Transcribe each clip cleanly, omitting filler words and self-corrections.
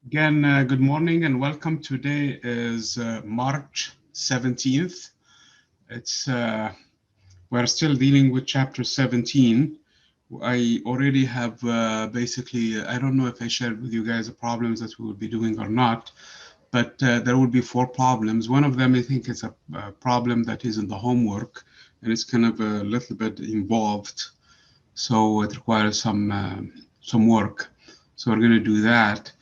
Again, good morning and welcome. Today is March 17th. We're still dealing with chapter 17. I already have basically, I don't know if I shared with you guys the problems that we will be doing or not, but there will be 4 problems. One of them, I think, is a problem that is in the homework, and it's kind of a little bit involved, so it requires some work. So we're going to do that.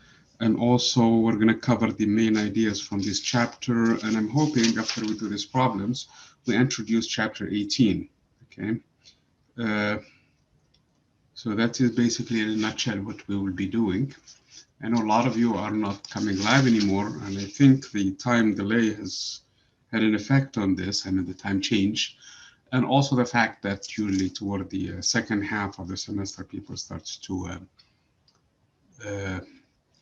And also we're going to cover the main ideas from this chapter. And I'm hoping after we do these problems, we introduce chapter 18. Okay. So that is basically in a nutshell what we will be doing. I know a lot of you are not coming live anymore, and I think the time delay has had an effect on this, the time change, and also the fact that usually toward the second half of the semester, people start to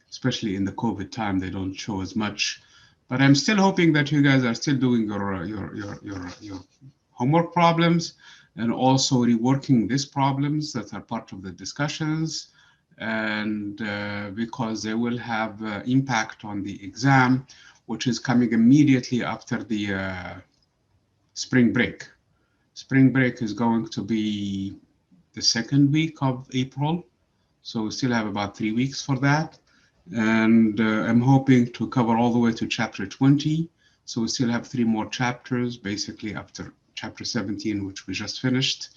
especially in the COVID time, they don't show as much. But I'm still hoping that you guys are still doing your homework problems and also reworking these problems that are part of the discussions, and because they will have impact on the exam, which is coming immediately after the spring break. Spring break is going to be the second week of April, so we still have about 3 weeks for that. And I'm hoping to cover all the way to chapter 20. So we still have 3 more chapters, basically after chapter 17, which we just finished.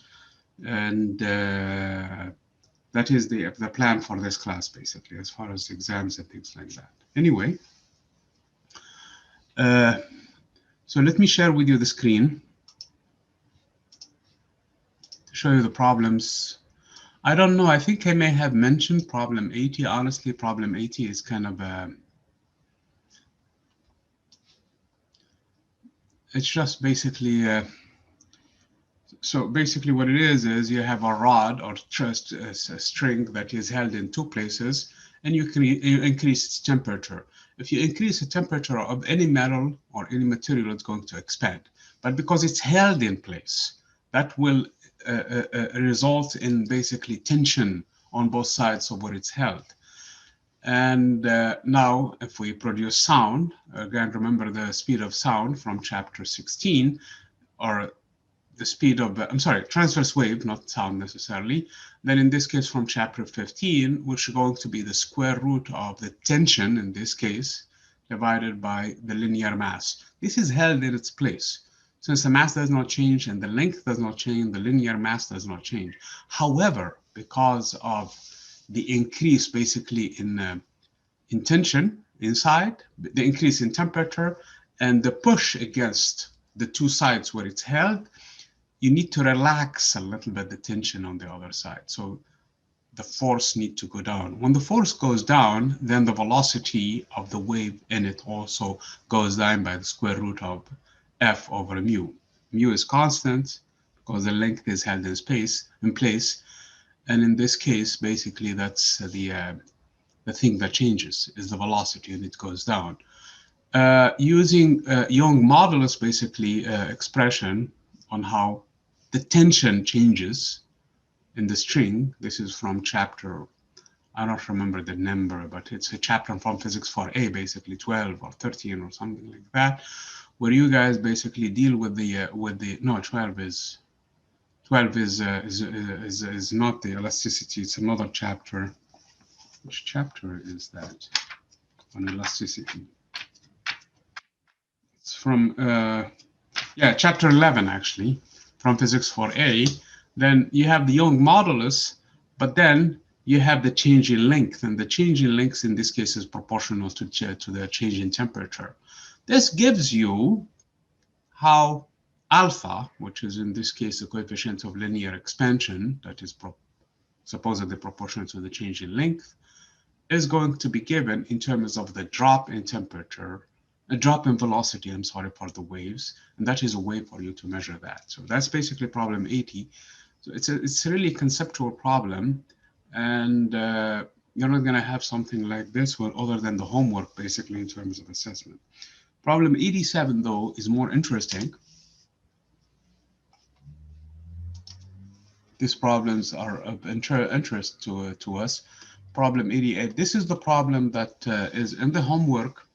And that is the plan for this class, basically, as far as exams and things like that. Anyway, so let me share with you the screen to show you the problems. I don't know, I think I may have mentioned problem 80. Honestly, problem 80 is kind of it's just basically, so basically what it is you have a rod or just a string that is held in 2 places, and you increase its temperature. If you increase the temperature of any metal or any material, it's going to expand. But because it's held in place, that will result in basically tension on both sides of where it's held. And now if we produce sound, again, remember the speed of sound from chapter 16, or the speed of, transverse wave, not sound necessarily, then in this case from chapter 15, which is going to be the square root of the tension, in this case, divided by the linear mass. This is held in its place. Since the mass does not change and the length does not change, the linear mass does not change. However, because of the increase basically in tension inside, the increase in temperature, and the push against the 2 sides where it's held, you need to relax a little bit the tension on the other side. So the force needs to go down. When the force goes down, then the velocity of the wave in it also goes down by the square root of F over mu. Mu is constant because the length is held in place. And in this case, basically, that's the thing that changes is the velocity, and it goes down. Using Young modulus, basically, expression on how the tension changes in the string. This is from chapter, I don't remember the number, but it's a chapter from Physics 4A, basically 12 or 13 or something like that, where you guys basically deal with the no, 12 is not the elasticity. It's another chapter. Which chapter is that on elasticity? It's from chapter 11 actually, from Physics 4A. Then you have the Young modulus, but then you have the change in length, and the change in length in this case is proportional to the change in temperature. This gives you how alpha, which is in this case the coefficient of linear expansion, that is supposedly proportional to the change in length, is going to be given in terms of the drop in temperature, a drop in velocity, for the waves, and that is a way for you to measure that. So that's basically problem 80. So it's a really conceptual problem, and you're not going to have something like this one other than the homework, basically, in terms of assessment. Problem 87, though, is more interesting. these problems are of interest to us. Problem 88, this is the problem that is in the homework,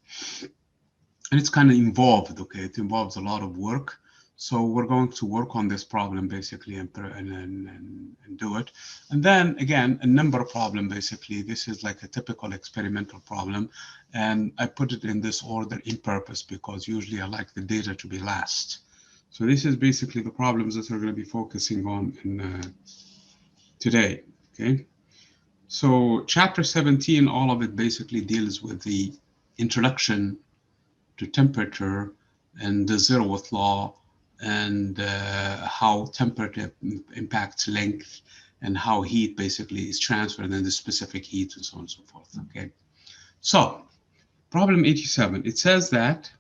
and it's kind of involved, okay? It involves a lot of work. So we're going to work on this problem basically and do it. And then again, a number problem basically. This is like a typical experimental problem. And I put it in this order in purpose because usually I like the data to be last. So this is basically the problems that we're going to be focusing on in today, okay? So chapter 17, all of it basically deals with the introduction to temperature and the zeroth law, and how temperature impacts length, and how heat basically is transferred in the specific heat, and so on and so forth, okay? So problem 87, it says that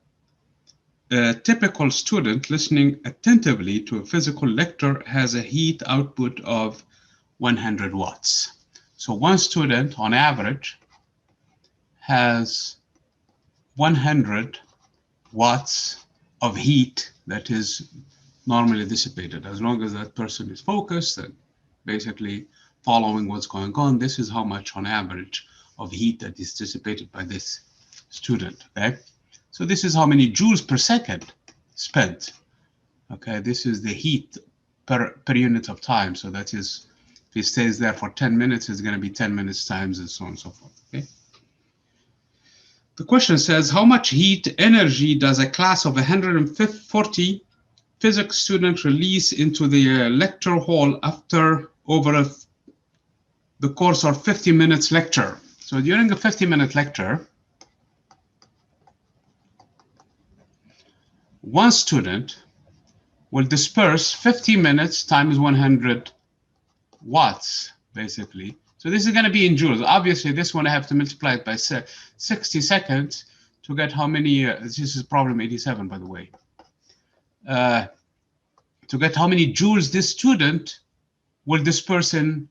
a typical student listening attentively to a physical lecture has a heat output of 100 watts. So one student on average has 100 watts of heat that is normally dissipated. As long as that person is focused and basically following what's going on, this is how much on average of heat that is dissipated by this student, okay? So this is how many joules per second spent, okay? This is the heat per unit of time. So that is, if he stays there for 10 minutes, it's going to be 10 minutes times and so on and so forth, okay? The question says, how much heat energy does a class of 140 physics students release into the lecture hall after the course of 50 minutes lecture? So during a 50-minute lecture, one student will disperse 50 minutes times 100 watts, basically. So this is going to be in joules. Obviously, this one I have to multiply it by 60 seconds to get how many, this is problem 87, by the way, to get how many joules this student will disperse in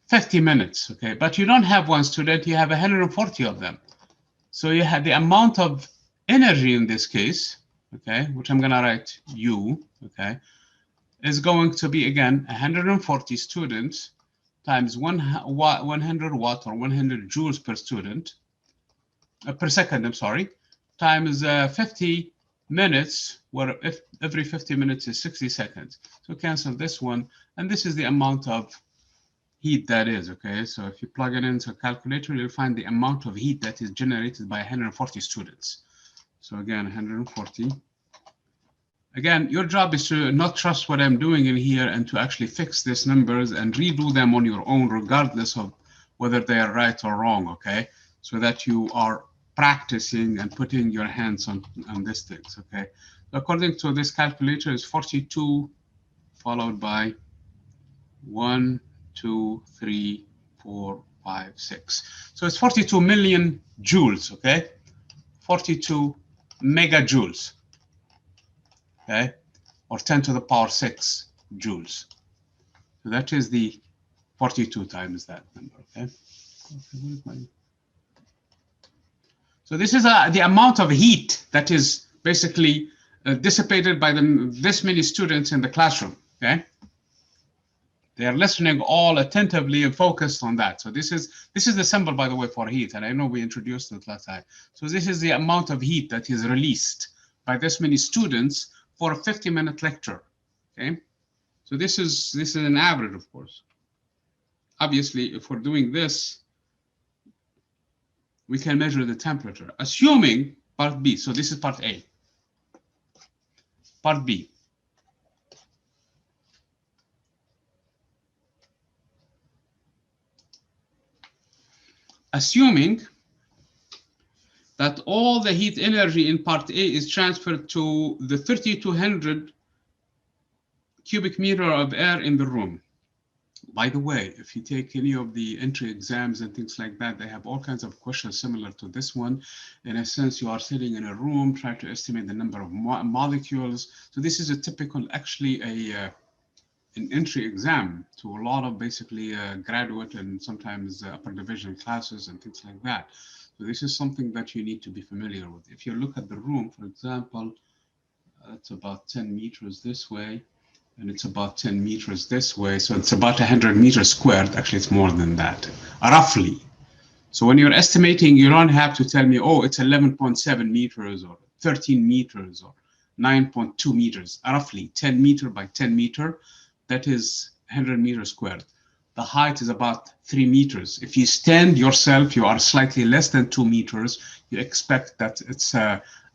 50 minutes, okay? But you don't have one student, you have 140 of them. So you have the amount of energy in this case, okay, which I'm going to write U, okay, is going to be, again, 140 students times 100 watt or 100 joules per student, per second, I'm sorry, times 50 minutes, where if every 50 minutes is 60 seconds. So cancel this one, and this is the amount of heat that is, okay? So if you plug it into a calculator, you'll find the amount of heat that is generated by 140 students. So again, 140. Again, your job is to not trust what I'm doing in here and to actually fix these numbers and redo them on your own, regardless of whether they are right or wrong, okay? So that you are practicing and putting your hands on these things, okay? According to this calculator, is 42 followed by 1, 2, 3, 4, 5, 6. So it's 42 million joules, okay? 42 megajoules. Okay, or 10 to the power 6 joules. So that is the 42 times that number, okay? So this is the amount of heat that is basically dissipated by this many students in the classroom, okay? They are listening all attentively and focused on that. So this is the symbol, by the way, for heat, and I know we introduced it last time. So this is the amount of heat that is released by this many students for a 50-minute lecture, okay? So this is an average, of course. Obviously, if we're doing this, we can measure the temperature, assuming part B. So this is part A. Part B. Assuming that all the heat energy in part A is transferred to the 3,200 cubic meter of air in the room. By the way, if you take any of the entry exams and things like that, they have all kinds of questions similar to this one. In a sense, you are sitting in a room trying to estimate the number of molecules. So this is a typical, actually an entry exam to a lot of basically graduate and sometimes upper division classes and things like that. So this is something that you need to be familiar with. If you look at the room, for example, it's about 10 meters this way. and it's about 10 meters this way. So it's about 100 meters squared. Actually, it's more than that, roughly. So when you're estimating, you don't have to tell me, oh, it's 11.7 meters or 13 meters or 9.2 meters, roughly 10 meter by 10 meter. That is 100 meters squared. The height is about 3 meters. If you stand yourself, you are slightly less than 2 meters. You expect that it's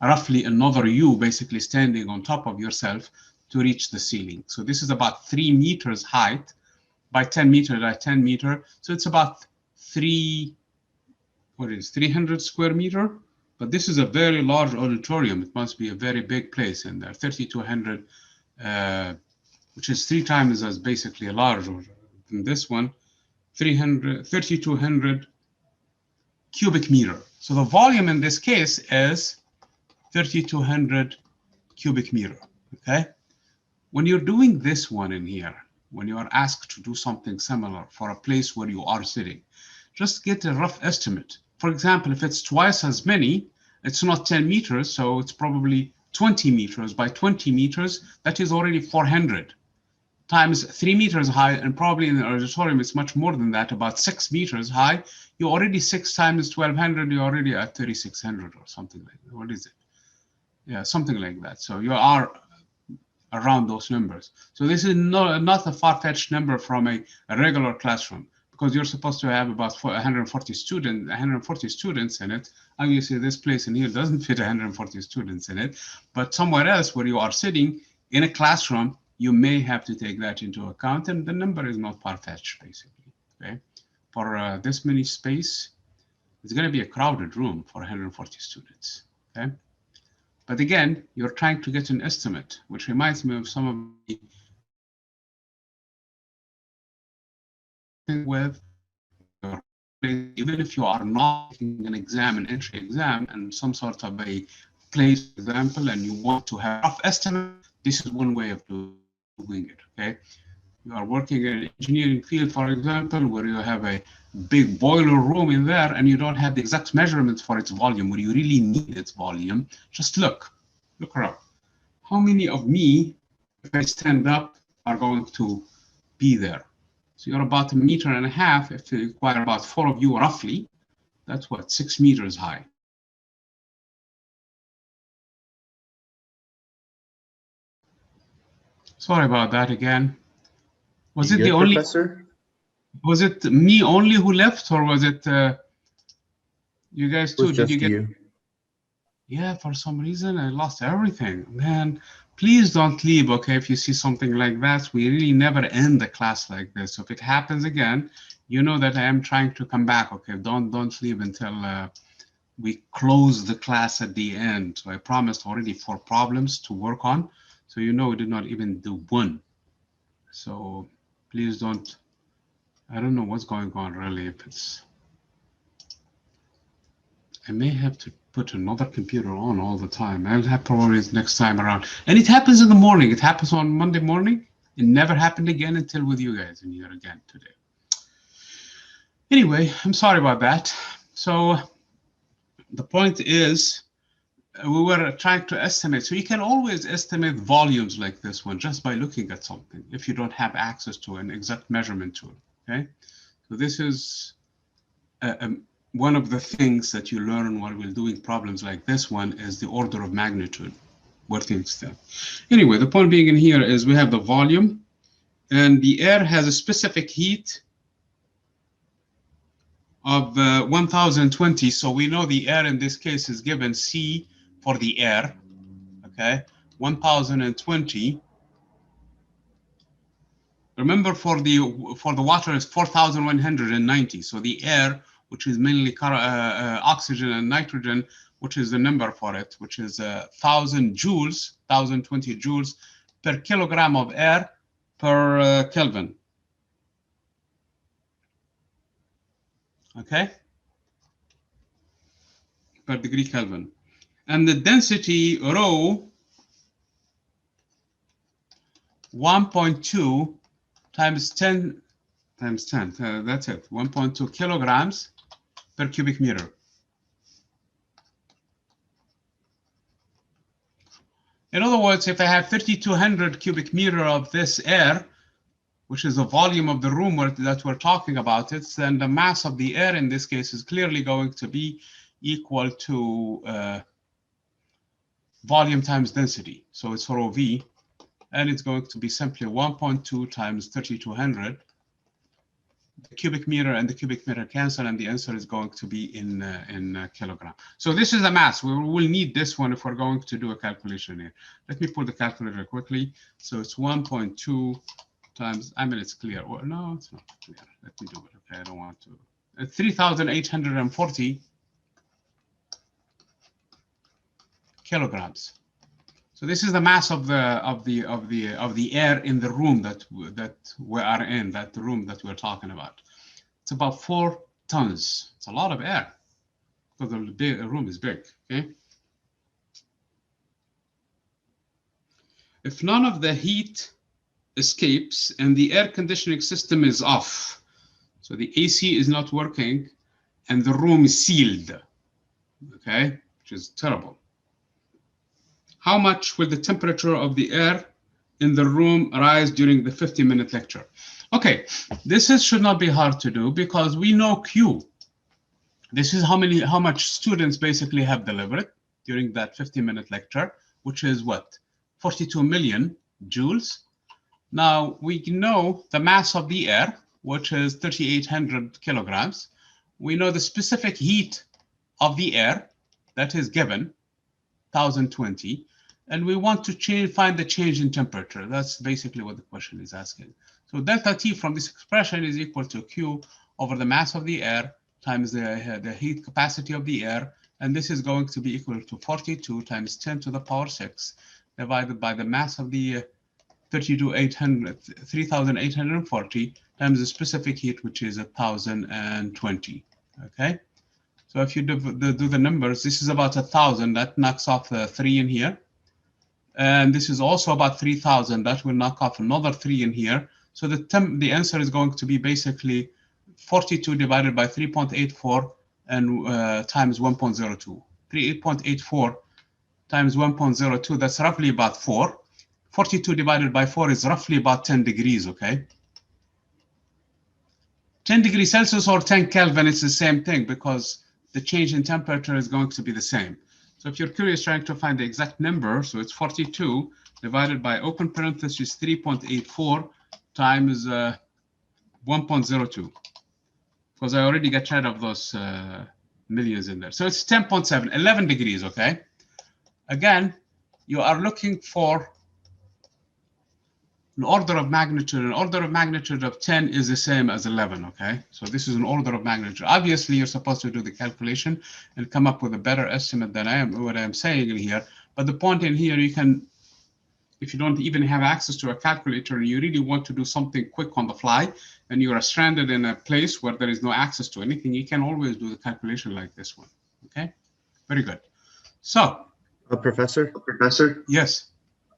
roughly another you basically standing on top of yourself to reach the ceiling. So this is about 3 meters height by 10 meter by 10 meter. So it's about 300 square meter, but this is a very large auditorium. It must be a very big place in there, 3,200, which is 3 times as basically large than this one, 3,200 cubic meter. So the volume in this case is 3,200 cubic meter, okay? When you're doing this one in here, when you are asked to do something similar for a place where you are sitting, just get a rough estimate. For example, if it's twice as many, it's not 10 meters, so it's probably 20 meters by 20 meters. That is already 400 times 3 meters high, and probably in the auditorium it's much more than that, about 6 meters high. You're already 6 times 1,200, you're already at 3,600 or something like that. What is it? Yeah, something like that. So you are around those numbers. So this is not a far-fetched number from a regular classroom, because you're supposed to have about 140 students in it. Obviously, this place in here doesn't fit 140 students in it, but somewhere else where you are sitting in a classroom, you may have to take that into account, and the number is not far-fetched, basically. Okay, for this many space, it's going to be a crowded room for 140 students. Okay, but again, you're trying to get an estimate, which reminds me of some of the with, even if you are not taking an exam, an entry exam, and some sort of a place, for example, and you want to have a rough estimate, this is one way of doing it, okay? You are working in an engineering field, for example, where you have a big boiler room in there and you don't have the exact measurements for its volume, where you really need its volume. Just look around. How many of me, if I stand up, are going to be there? So you're about 1.5 meters. If you require about 4 of you roughly, that's what, 6 meters high. Sorry about that again. Was it the only, Professor? Was it me only who left, or was it you guys too? Did you get? Yeah, for some reason I lost everything. Man, please don't leave, okay? If you see something like that, we really never end the class like this. So if it happens again, you know that I am trying to come back, okay? Don't leave until we close the class at the end. So I promised already 4 problems to work on. So you know we did not even do one. So please don't, I don't know what's going on really. If it's, I may have to put another computer on all the time. I'll have probably next time around. And it happens in the morning. It happens on Monday morning. It never happened again until with you guys in here again today. Anyway, I'm sorry about that. So the point is, we were trying to estimate. So you can always estimate volumes like this one just by looking at something if you don't have access to an exact measurement tool, okay? So this is one of the things that you learn while we're doing problems like this one is the order of magnitude, where things stand. Anyway, the point being in here is we have the volume, and the air has a specific heat of 1020. So we know the air in this case is given C for the air, okay? 1020. Remember, for the water is 4,190. So the air, which is mainly oxygen and nitrogen, which is the number for it, which is 1,000 joules, 1,020 joules per kilogram of air per Kelvin. Okay? Per degree Kelvin. And the density rho, 1.2 times 10 times 10, that's it, 1.2 kilograms per cubic meter. In other words, if I have 3,200 cubic meter of this air, which is the volume of the room that we're talking about, then the mass of the air in this case is clearly going to be equal to volume times density. So it's rho V, and it's going to be simply 1.2 times 3,200. The cubic meter and the cubic meter cancel, and the answer is going to be in kilogram. So this is the mass. We will need this one if we're going to do a calculation here. Let me pull the calculator quickly. So it's 1.2 times, I mean, it's clear. Well, no, it's not clear. Let me do it. Okay, I don't want to. 3,840 kilograms. So this is the mass of the air in the room that we are in, that room that we're talking about. It's about 4 tons. It's a lot of air because the room is big. Okay. If none of the heat escapes and the air conditioning system is off, so the AC is not working and the room is sealed, okay, which is terrible. How much will the temperature of the air in the room rise during the 50-minute lecture? Okay, this should not be hard to do because we know Q. This is how much students basically have delivered during that 50-minute lecture, which is what? 42 million joules. Now we know the mass of the air, which is 3,800 kilograms. We know the specific heat of the air that is given, 1,020. And we want to find the change in temperature. That's basically what the question is asking. So delta T from this expression is equal to Q over the mass of the air times the heat capacity of the air. And this is going to be equal to 42 times 10 to the power 6 divided by the mass of the 3,840 times the specific heat, which is 1,020. Okay. So if you do the numbers, this is about 1,000. That knocks off the 3 in here. And this is also about 3,000. That will knock off another 3 in here. So the answer is going to be basically 42 divided by 3.84 and times 1.02. 3.84 times 1.02, that's roughly about 4. 42 divided by 4 is roughly about 10 degrees, okay? 10 degrees Celsius or 10 Kelvin, it's the same thing because the change in temperature is going to be the same. So if you're curious trying to find the exact number, so it's 42 divided by open parenthesis 3.84 times 1.02, because I already got rid of those millions in there. So it's 10.7, 11 degrees, okay? Again, you are looking for an order of magnitude. An order of magnitude of 10 is the same as 11, okay? So this is an order of magnitude. Obviously, you're supposed to do the calculation and come up with a better estimate than what I'm saying in here. But the point in here, you can, if you don't even have access to a calculator and you really want to do something quick on the fly and you are stranded in a place where there is no access to anything, you can always do the calculation like this one, okay? Very good. So. Professor? Yes.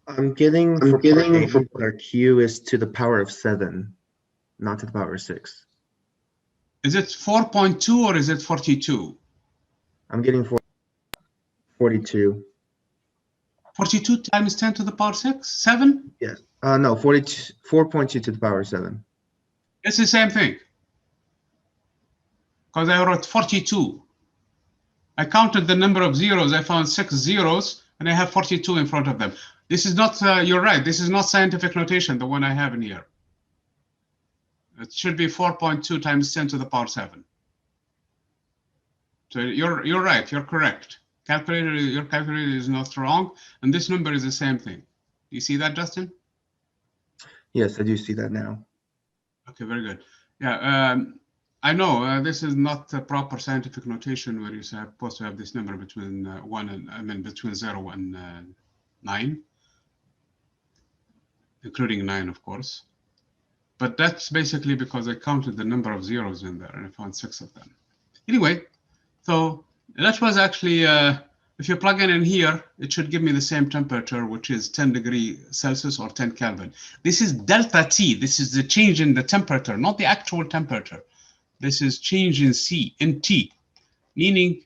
I'm getting that our Q is to the power of 7, not to the power of 6. Is it 4.2 or is it 42? I'm getting 42. 42 times 10 to the power 6? 7? Yes. No, 4.2 to the power of 7. It's the same thing. Because I wrote 42. I counted the number of zeros. I found 6 zeros, and I have 42 in front of them. This is not, you're right, this is not scientific notation, the one I have in here. It should be 4.2 times 10 to the power 7. So you're right, you're correct. Your calculator is not wrong, and this number is the same thing. You see that, Justin? Yes, I do see that now. Okay, very good. Yeah, I know this is not a proper scientific notation where you're supposed to have this number between between 0 and 9. Including 9, of course. But that's basically because I counted the number of zeros in there and I found 6 of them. Anyway, so that was actually, if you plug in here, it should give me the same temperature, which is 10 degrees Celsius or 10 Kelvin. This is delta T. This is the change in the temperature, not the actual temperature. This is change in T, meaning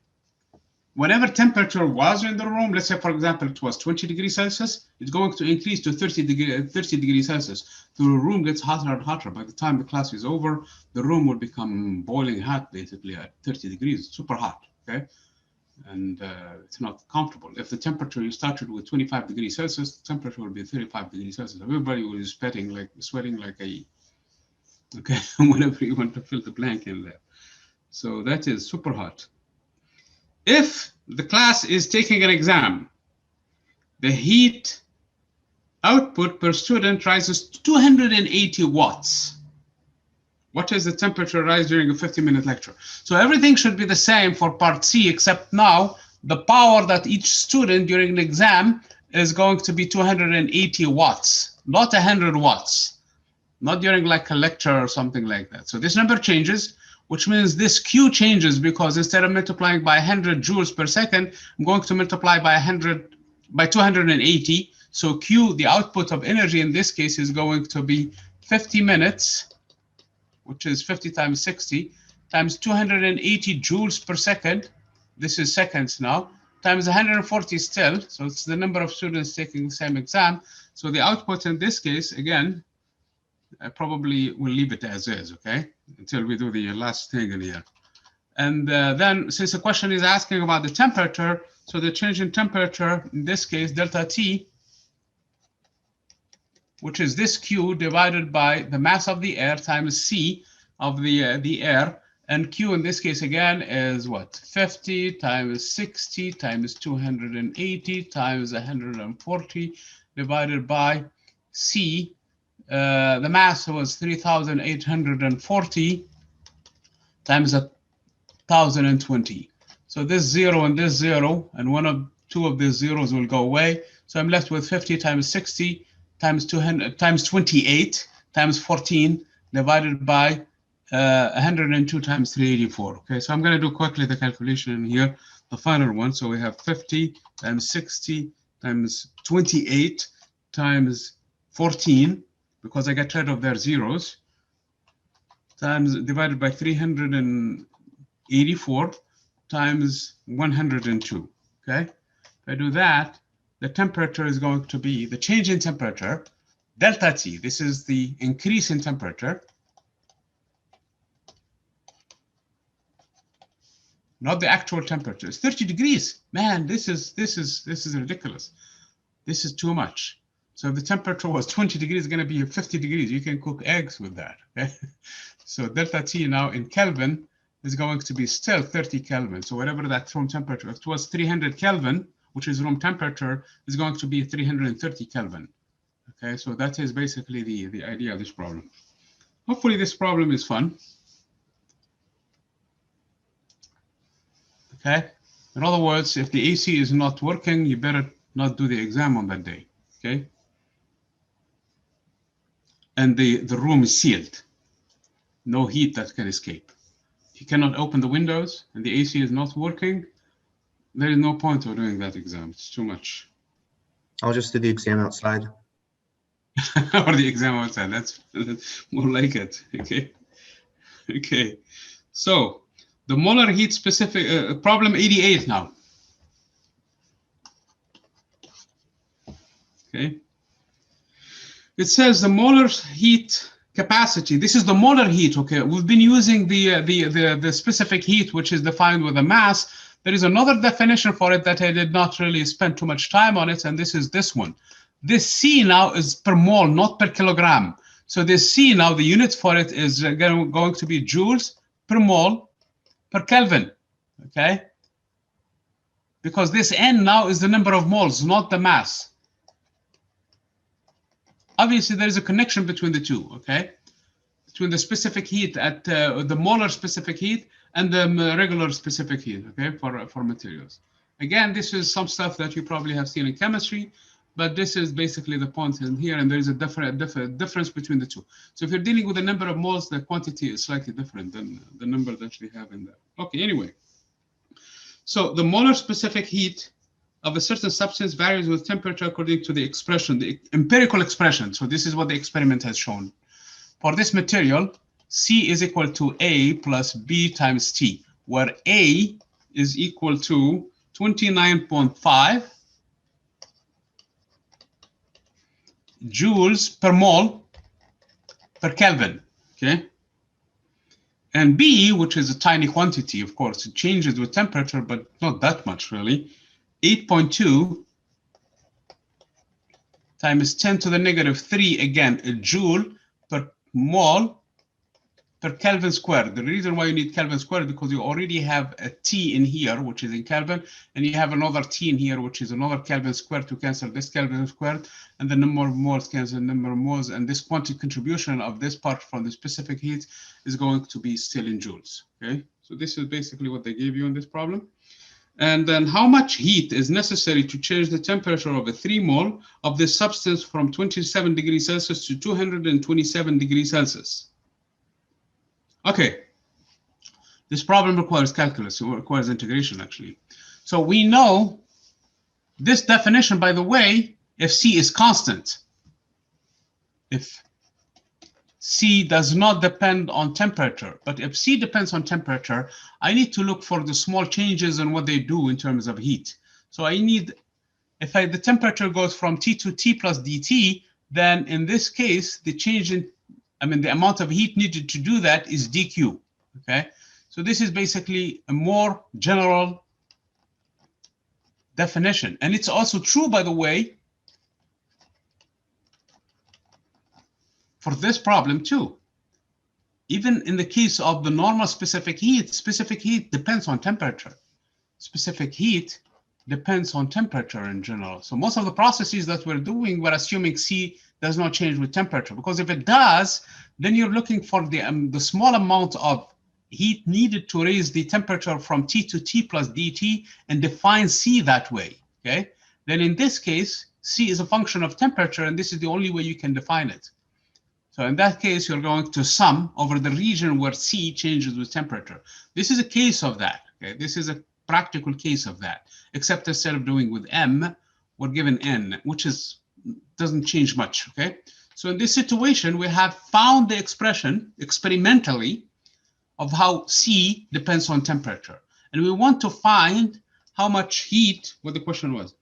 whatever temperature was in the room, let's say, for example, it was 20 degrees Celsius, it's going to increase to 30 degrees Celsius. So the room gets hotter and hotter. By the time the class is over, the room will become boiling hot, basically, at 30 degrees, super hot, okay? And it's not comfortable. If the temperature you started with 25 degrees Celsius, the temperature will be 35 degrees Celsius. Everybody will be sweating like a, okay, whenever you want to fill the blank in there. So that is super hot. If the class is taking an exam, the heat output per student rises to 280 watts. What is the temperature rise during a 50-minute lecture? So everything should be the same for part C, except now the power that each student during an exam is going to be 280 watts, not 100 watts, not during like a lecture or something like that. So this number changes, which means this Q changes, because instead of multiplying by 100 joules per second, I'm going to multiply by 280. So Q, the output of energy in this case, is going to be 50 minutes, which is 50 times 60, times 280 joules per second. This is seconds now, times 140 still. So it's the number of students taking the same exam. So the output in this case, again, I probably will leave it as is, okay, until we do the last thing in here. And then, since the question is asking about the temperature, so the change in temperature, in this case, delta T, which is this Q divided by the mass of the air times C of the air. And Q in this case, again, is what? 50 times 60 times 280 times 140 divided by C. The mass was 3,840 times 1,020. So this 0 and this 0, and two of these zeros will go away. So I'm left with 50 times 60 times 200 times 28 times 14 divided by 102 times 384. Okay, so I'm going to do quickly the calculation in here, the final one. So we have 50 times 60 times 28 times 14, because I get rid of their zeros, times divided by 384 times 102. Okay, if I do that, the temperature is going to be the change in temperature, delta T. This is the increase in temperature, not the actual temperature. It's 30 degrees. Man, this is ridiculous. This is too much. So if the temperature was 20 degrees, it's going to be 50 degrees. You can cook eggs with that. Okay? So delta T now in Kelvin is going to be still 30 Kelvin. So whatever that room temperature, if it was 300 Kelvin, which is room temperature, is going to be 330 Kelvin. Okay, so that is basically the idea of this problem. Hopefully this problem is fun. Okay, in other words, if the AC is not working, you better not do the exam on that day. Okay, and the room is sealed, no heat that can escape. If you cannot open the windows and the AC is not working, there is no point of doing that exam. It's too much. I'll just do the exam outside. Or the exam outside. That's more like it. Okay. Okay. So the molar heat specific problem 88 now. Okay. It says the molar heat capacity. This is the molar heat. Okay. We've been using the specific heat, which is defined with a mass. There is another definition for it that I did not really spend too much time on it, and this is this one. This C now is per mole, not per kilogram. So this C now, the unit for it is going to be joules per mole per Kelvin, okay? Because this N now is the number of moles, not the mass. Obviously, there is a connection between the two, okay? Between the specific heat at the molar specific heat and the regular specific heat, okay, for materials. Again, this is some stuff that you probably have seen in chemistry, but this is basically the point in here, and there is a difference between the two. So if you're dealing with a number of moles, the quantity is slightly different than the number that we have in there. Okay, anyway. So the molar specific heat of a certain substance varies with temperature according to the expression, the empirical expression. So this is what the experiment has shown. For this material, C is equal to A plus B times T, where A is equal to 29.5 joules per mole per Kelvin, okay? And B, which is a tiny quantity, of course, it changes with temperature, but not that much really, 8.2 times 10 to the negative 3, again, a joule per mole per Kelvin squared. The reason why you need Kelvin squared is because you already have a T in here, which is in Kelvin, and you have another T in here, which is another Kelvin squared to cancel this Kelvin squared, and the number of moles cancel the number of moles, and this quantity contribution of this part from the specific heat is going to be still in joules, okay? So this is basically what they gave you in this problem. And then how much heat is necessary to change the temperature of a 3 mole of this substance from 27 degrees Celsius to 227 degrees Celsius? Okay, this problem requires calculus, it requires integration actually. So we know this definition, by the way, if C is constant, if C does not depend on temperature, but if C depends on temperature, I need to look for the small changes in what they do in terms of heat. So I need, if the temperature goes from T to T plus dt, then in this case, the change in, the amount of heat needed to do that is dq, okay? So this is basically a more general definition. And it's also true, by the way, for this problem too. Even in the case of the normal specific heat depends on temperature. Specific heat depends on temperature in general. So most of the processes that we're doing, we're assuming C does not change with temperature, because if it does, then you're looking for the small amount of heat needed to raise the temperature from T to T plus dt and define C that way, okay? Then in this case, C is a function of temperature, and this is the only way you can define it. So in that case, you're going to sum over the region where C changes with temperature. This is a case of that, okay? This is a practical case of that, except instead of doing with M, we're given N, which doesn't change much, okay? So in this situation, we have found the expression experimentally of how C depends on temperature. And we want to find how much heat, what the question was,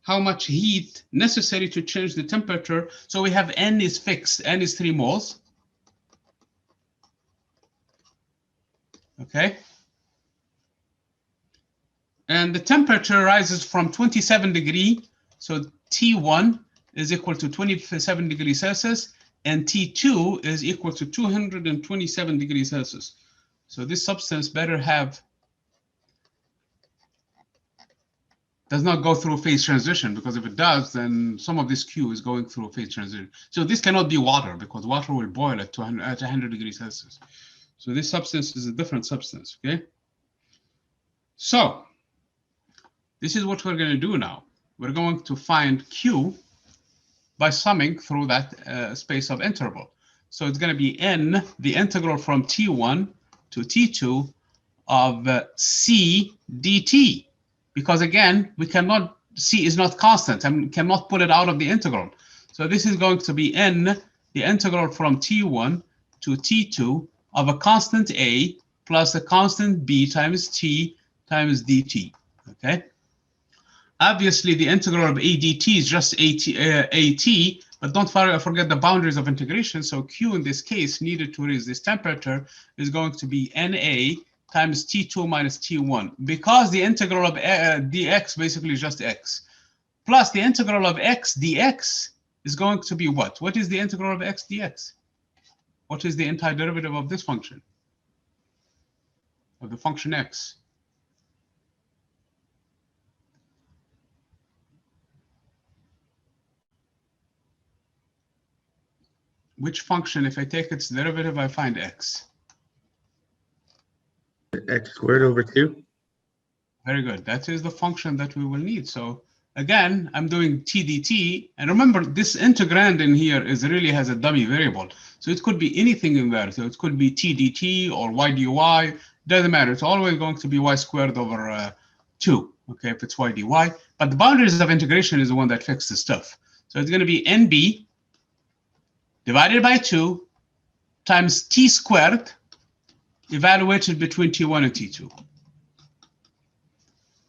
how much heat necessary to change the temperature. So we have N is fixed, N is 3 moles, okay? And the temperature rises from 27 degrees, so T1 is equal to 27 degrees Celsius, and T2 is equal to 227 degrees Celsius. So this substance better does not go through a phase transition, because if it does, then some of this Q is going through a phase transition. So this cannot be water, because water will boil at 100 degrees Celsius. So this substance is a different substance, okay? So this is what we're going to do now. We're going to find Q by summing through that space of interval. So it's going to be N, the integral from T1 to T2 of C dt. Because again, we cannot, C is not constant, and cannot pull it out of the integral. So this is going to be N, the integral from T1 to T2 of a constant A plus a constant B times T times dt, okay? Obviously, the integral of A dt is just AT, but don't forget the boundaries of integration. So Q in this case needed to raise this temperature is going to be NA times T2 minus T1, because the integral of dx basically is just x, plus the integral of x dx is going to be what? What is the integral of x dx? What is the antiderivative of this function, of the function x? Which function, if I take its derivative, I find x? X squared over 2. Very good. That is the function that we will need. So again, I'm doing t dt. And remember, this integrand in here really has a dummy variable. So it could be anything in there. So it could be t dt or y dy. Doesn't matter. It's always going to be y squared over 2, okay, if it's y dy. But the boundaries of integration is the one that fixes stuff. So it's going to be nb divided by 2 times t squared evaluated between T1 and T2.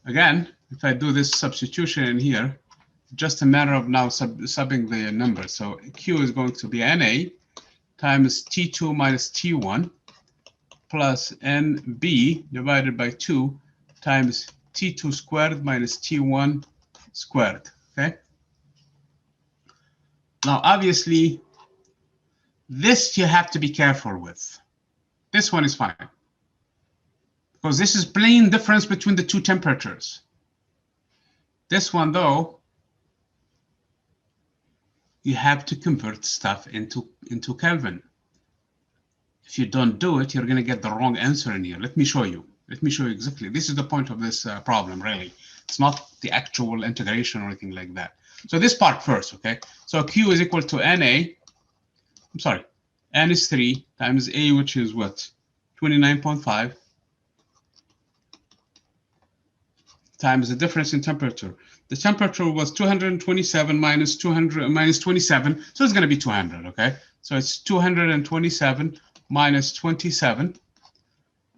Again, if I do this substitution in here, just a matter of now subbing the number. So Q is going to be NA times T2 minus T1 plus NB divided by 2 times T2 squared minus T1 squared, okay? Now, obviously, this you have to be careful with. This one is fine, because this is plain difference between the two temperatures. This one, though, you have to convert stuff into Kelvin. If you don't do it, you're going to get the wrong answer in here. Let me show you. Let me show you exactly. This is the point of this problem, really. It's not the actual integration or anything like that. So this part first, okay? So Q is equal to NA. I'm sorry. N is 3 times A, which is what? 29.5 times the difference in temperature. The temperature was 227 minus 200 minus 27, so it's going to be 200, okay? So it's 227 minus 27,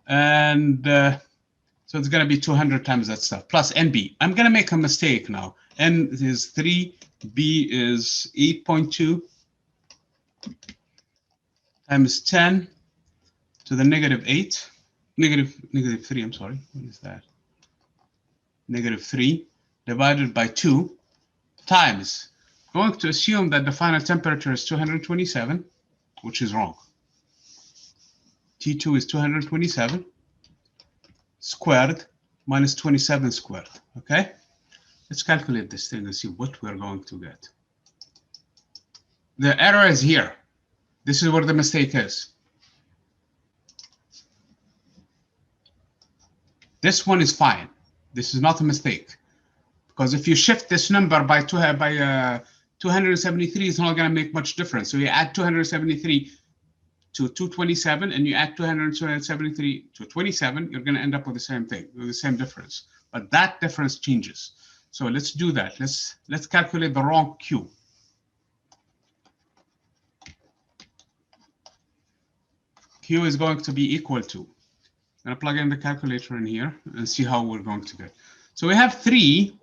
and so it's going to be 200 times that stuff, plus NB. I'm going to make a mistake now. N is 3, B is 8.2 times 10 to the negative 8, negative 3, I'm sorry, what is that? Negative 3 divided by 2 times, going to assume that the final temperature is 227, which is wrong. T2 is 227 squared minus 27 squared, okay? Let's calculate this thing and see what we're going to get. The error is here. This is where the mistake is. This one is fine. This is not a mistake. Because if you shift this number by 273, it's not going to make much difference. So you add 273 to 227, and you add 273 to 27, you're going to end up with the same thing, with the same difference. But that difference changes. So let's do that. Let's calculate the wrong Q. Q is going to be equal to, I'm going to plug in the calculator in here and see how we're going to get. So we have 3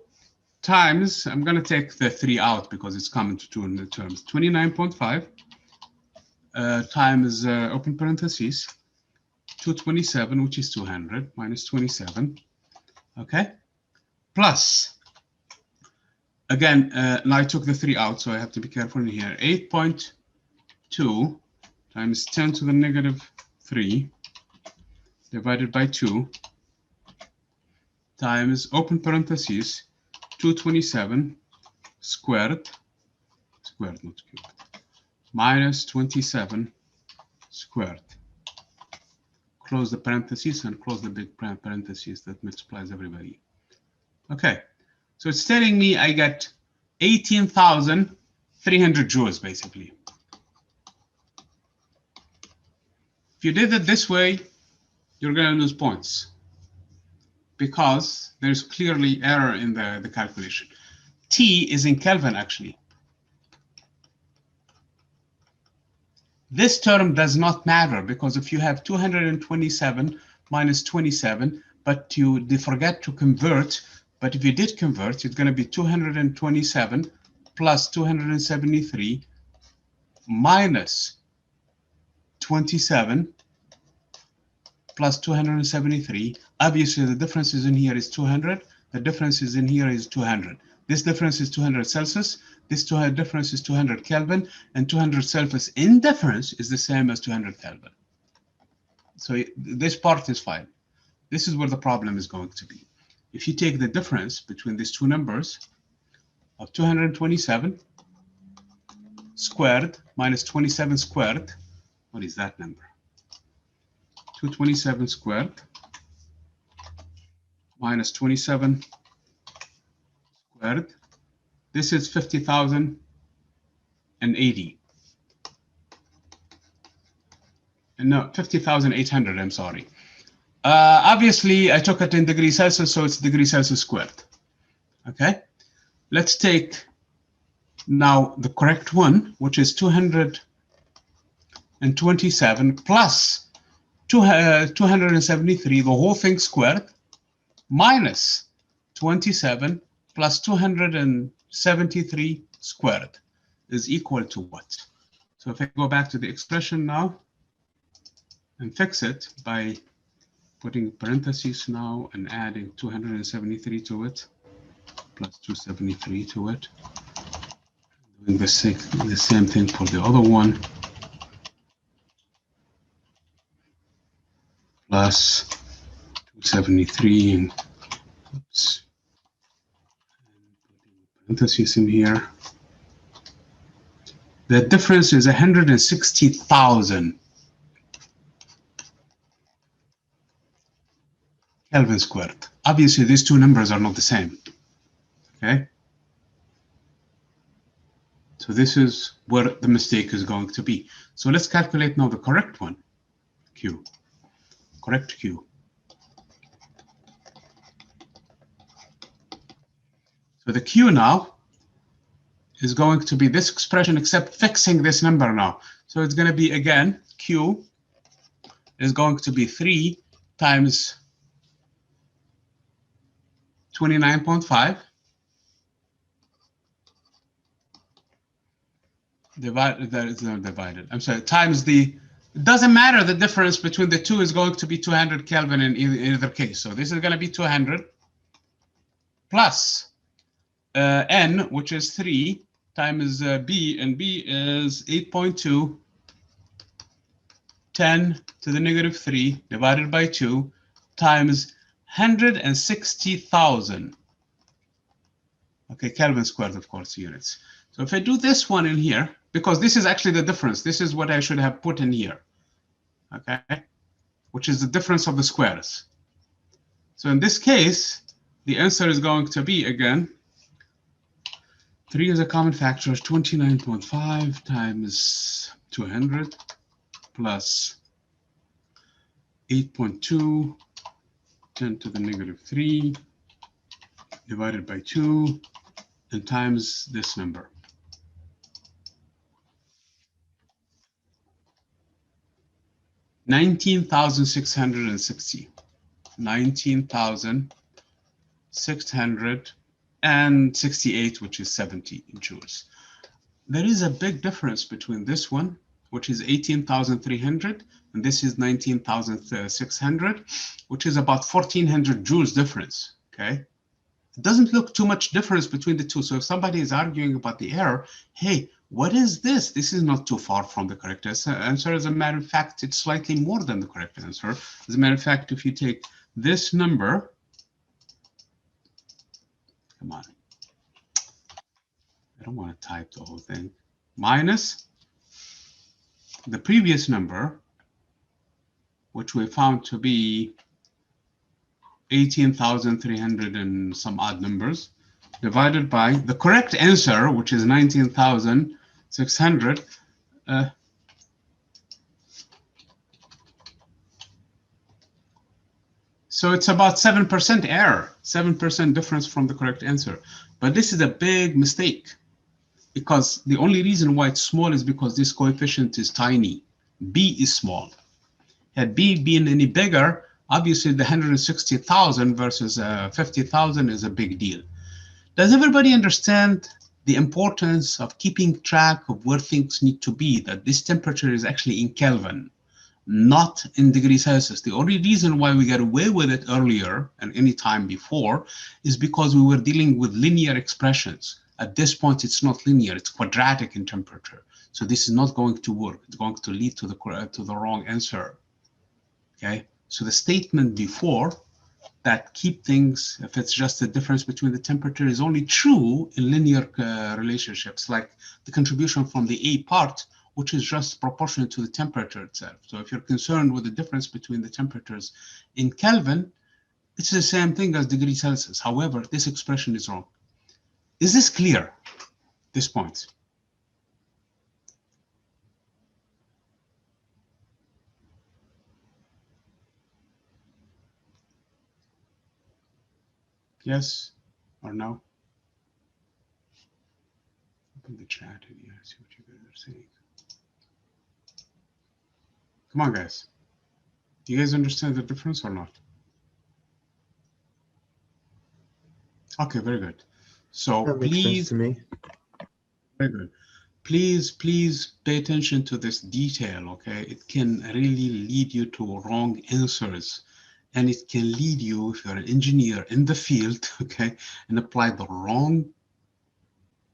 times, I'm going to take the 3 out because it's common to 2 in the terms, 29.5 times, open parentheses, 227, which is 200, minus 27, okay? Plus, again, now I took the 3 out, so I have to be careful in here, 8.2 times 10 to the negative 3 divided by 2 times, open parentheses, 227 squared, not cubed, minus 27 squared. Close the parentheses and close the big parentheses that multiplies everybody. Okay, so it's telling me I get 18,300 joules, basically. If you did it this way, you're going to lose points because there's clearly error in the calculation. T is in Kelvin, actually. This term does not matter because if you have 227 minus 27, but you forget to convert, but if you did convert, it's going to be 227 plus 273 minus 27 plus 273. Obviously, the difference is in here is 200. The difference is in here is 200. This difference is 200 Celsius. This difference is 200 Kelvin, and 200 Celsius in difference is the same as 200 Kelvin. So this part is fine. This is where the problem is going to be. If you take the difference between these two numbers of 227 squared minus 27 squared, what is that number? 227 squared minus 27 squared. This is 50,080. No, 50,800, I'm sorry. Obviously, I took it in degrees Celsius, so it's degrees Celsius squared. Okay, let's take now the correct one, which is 227 plus 273, the whole thing squared, minus 27 plus 273 squared is equal to what? So if I go back to the expression now and fix it by putting parentheses now and adding 273 to it, plus 273 to it, doing the same thing for the other one, plus 273 and oops, parentheses in here. The difference is 160,000 Kelvin squared. Obviously, these two numbers are not the same. Okay. So this is where the mistake is going to be. So let's calculate now the correct one, Q. Correct Q. So the Q now is going to be this expression except fixing this number now. So it's going to be, again, Q is going to be 3 times 29.5 divided, that is not divided, I'm sorry, times the, it doesn't matter, the difference between the two is going to be 200 Kelvin in either case. So this is going to be 200 plus N, which is 3 times B, and B is 8.2, 10 to the negative 3 divided by 2 times 160,000. Okay, Kelvin squared, of course, units. So if I do this one in here, because this is actually the difference, this is what I should have put in here, okay, which is the difference of the squares. So in this case, the answer is going to be, again, 3 is a common factor, 29.5 times 200 plus 8.2, 10 to the negative 3 divided by 2 and times this number. 19,660. 19,668, which is 70 joules. There is a big difference between this one, which is 18,300, and this is 19,600, which is about 1,400 joules difference, okay? It doesn't look too much difference between the two. So if somebody is arguing about the error, hey, what is this? This is not too far from the correct answer. As a matter of fact, it's slightly more than the correct answer. As a matter of fact, if you take this number, come on, I don't want to type the whole thing, minus the previous number, which we found to be 18,300 and some odd numbers, divided by the correct answer, which is 19,600. So it's about 7% error, 7% difference from the correct answer. But this is a big mistake, because the only reason why it's small is because this coefficient is tiny. B is small. Had B been any bigger, obviously the 160,000 versus 50,000 is a big deal. Does everybody understand the importance of keeping track of where things need to be, that this temperature is actually in Kelvin, not in degrees Celsius? The only reason why we got away with it earlier and any time before is because we were dealing with linear expressions. At this point, it's not linear, it's quadratic in temperature. So this is not going to work. It's going to lead to the wrong answer, okay? So the statement before that keep things, if it's just the difference between the temperature, is only true in linear relationships, like the contribution from the A part, which is just proportional to the temperature itself. So if you're concerned with the difference between the temperatures in Kelvin, it's the same thing as degrees Celsius. However, this expression is wrong. Is this clear, this point? Yes or no? Open the chat and yeah, see what you guys are saying. Come on, guys. Do you guys understand the difference or not? Okay, very good. So That makes sense please, to me. very good. Please pay attention to this detail, okay? It can really lead you to wrong answers. And it can lead you, if you're an engineer in the field, okay, and apply the wrong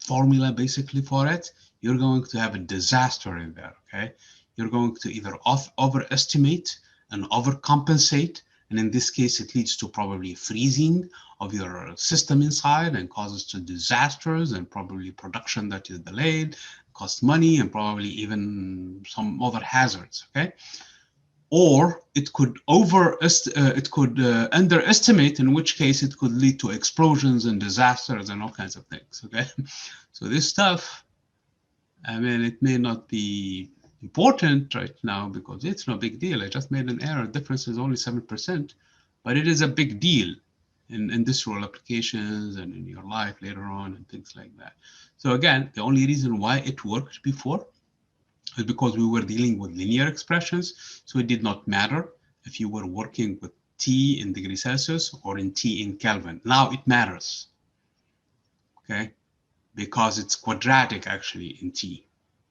formula basically for it, you're going to have a disaster in there, okay? You're going to either overestimate and overcompensate, and in this case, it leads to probably freezing of your system inside and causes to disasters and probably production that is delayed, costs money, and probably even some other hazards, okay? Or it could underestimate, in which case it could lead to explosions and disasters and all kinds of things, okay? So this stuff, I mean, it may not be important right now because it's no big deal. I just made an error. Difference is only 7%, but it is a big deal in industrial applications and in your life later on and things like that. So again, the only reason why it worked before is because we were dealing with linear expressions. So it did not matter if you were working with T in degrees Celsius or in T in Kelvin. Now it matters, okay? Because it's quadratic actually in T.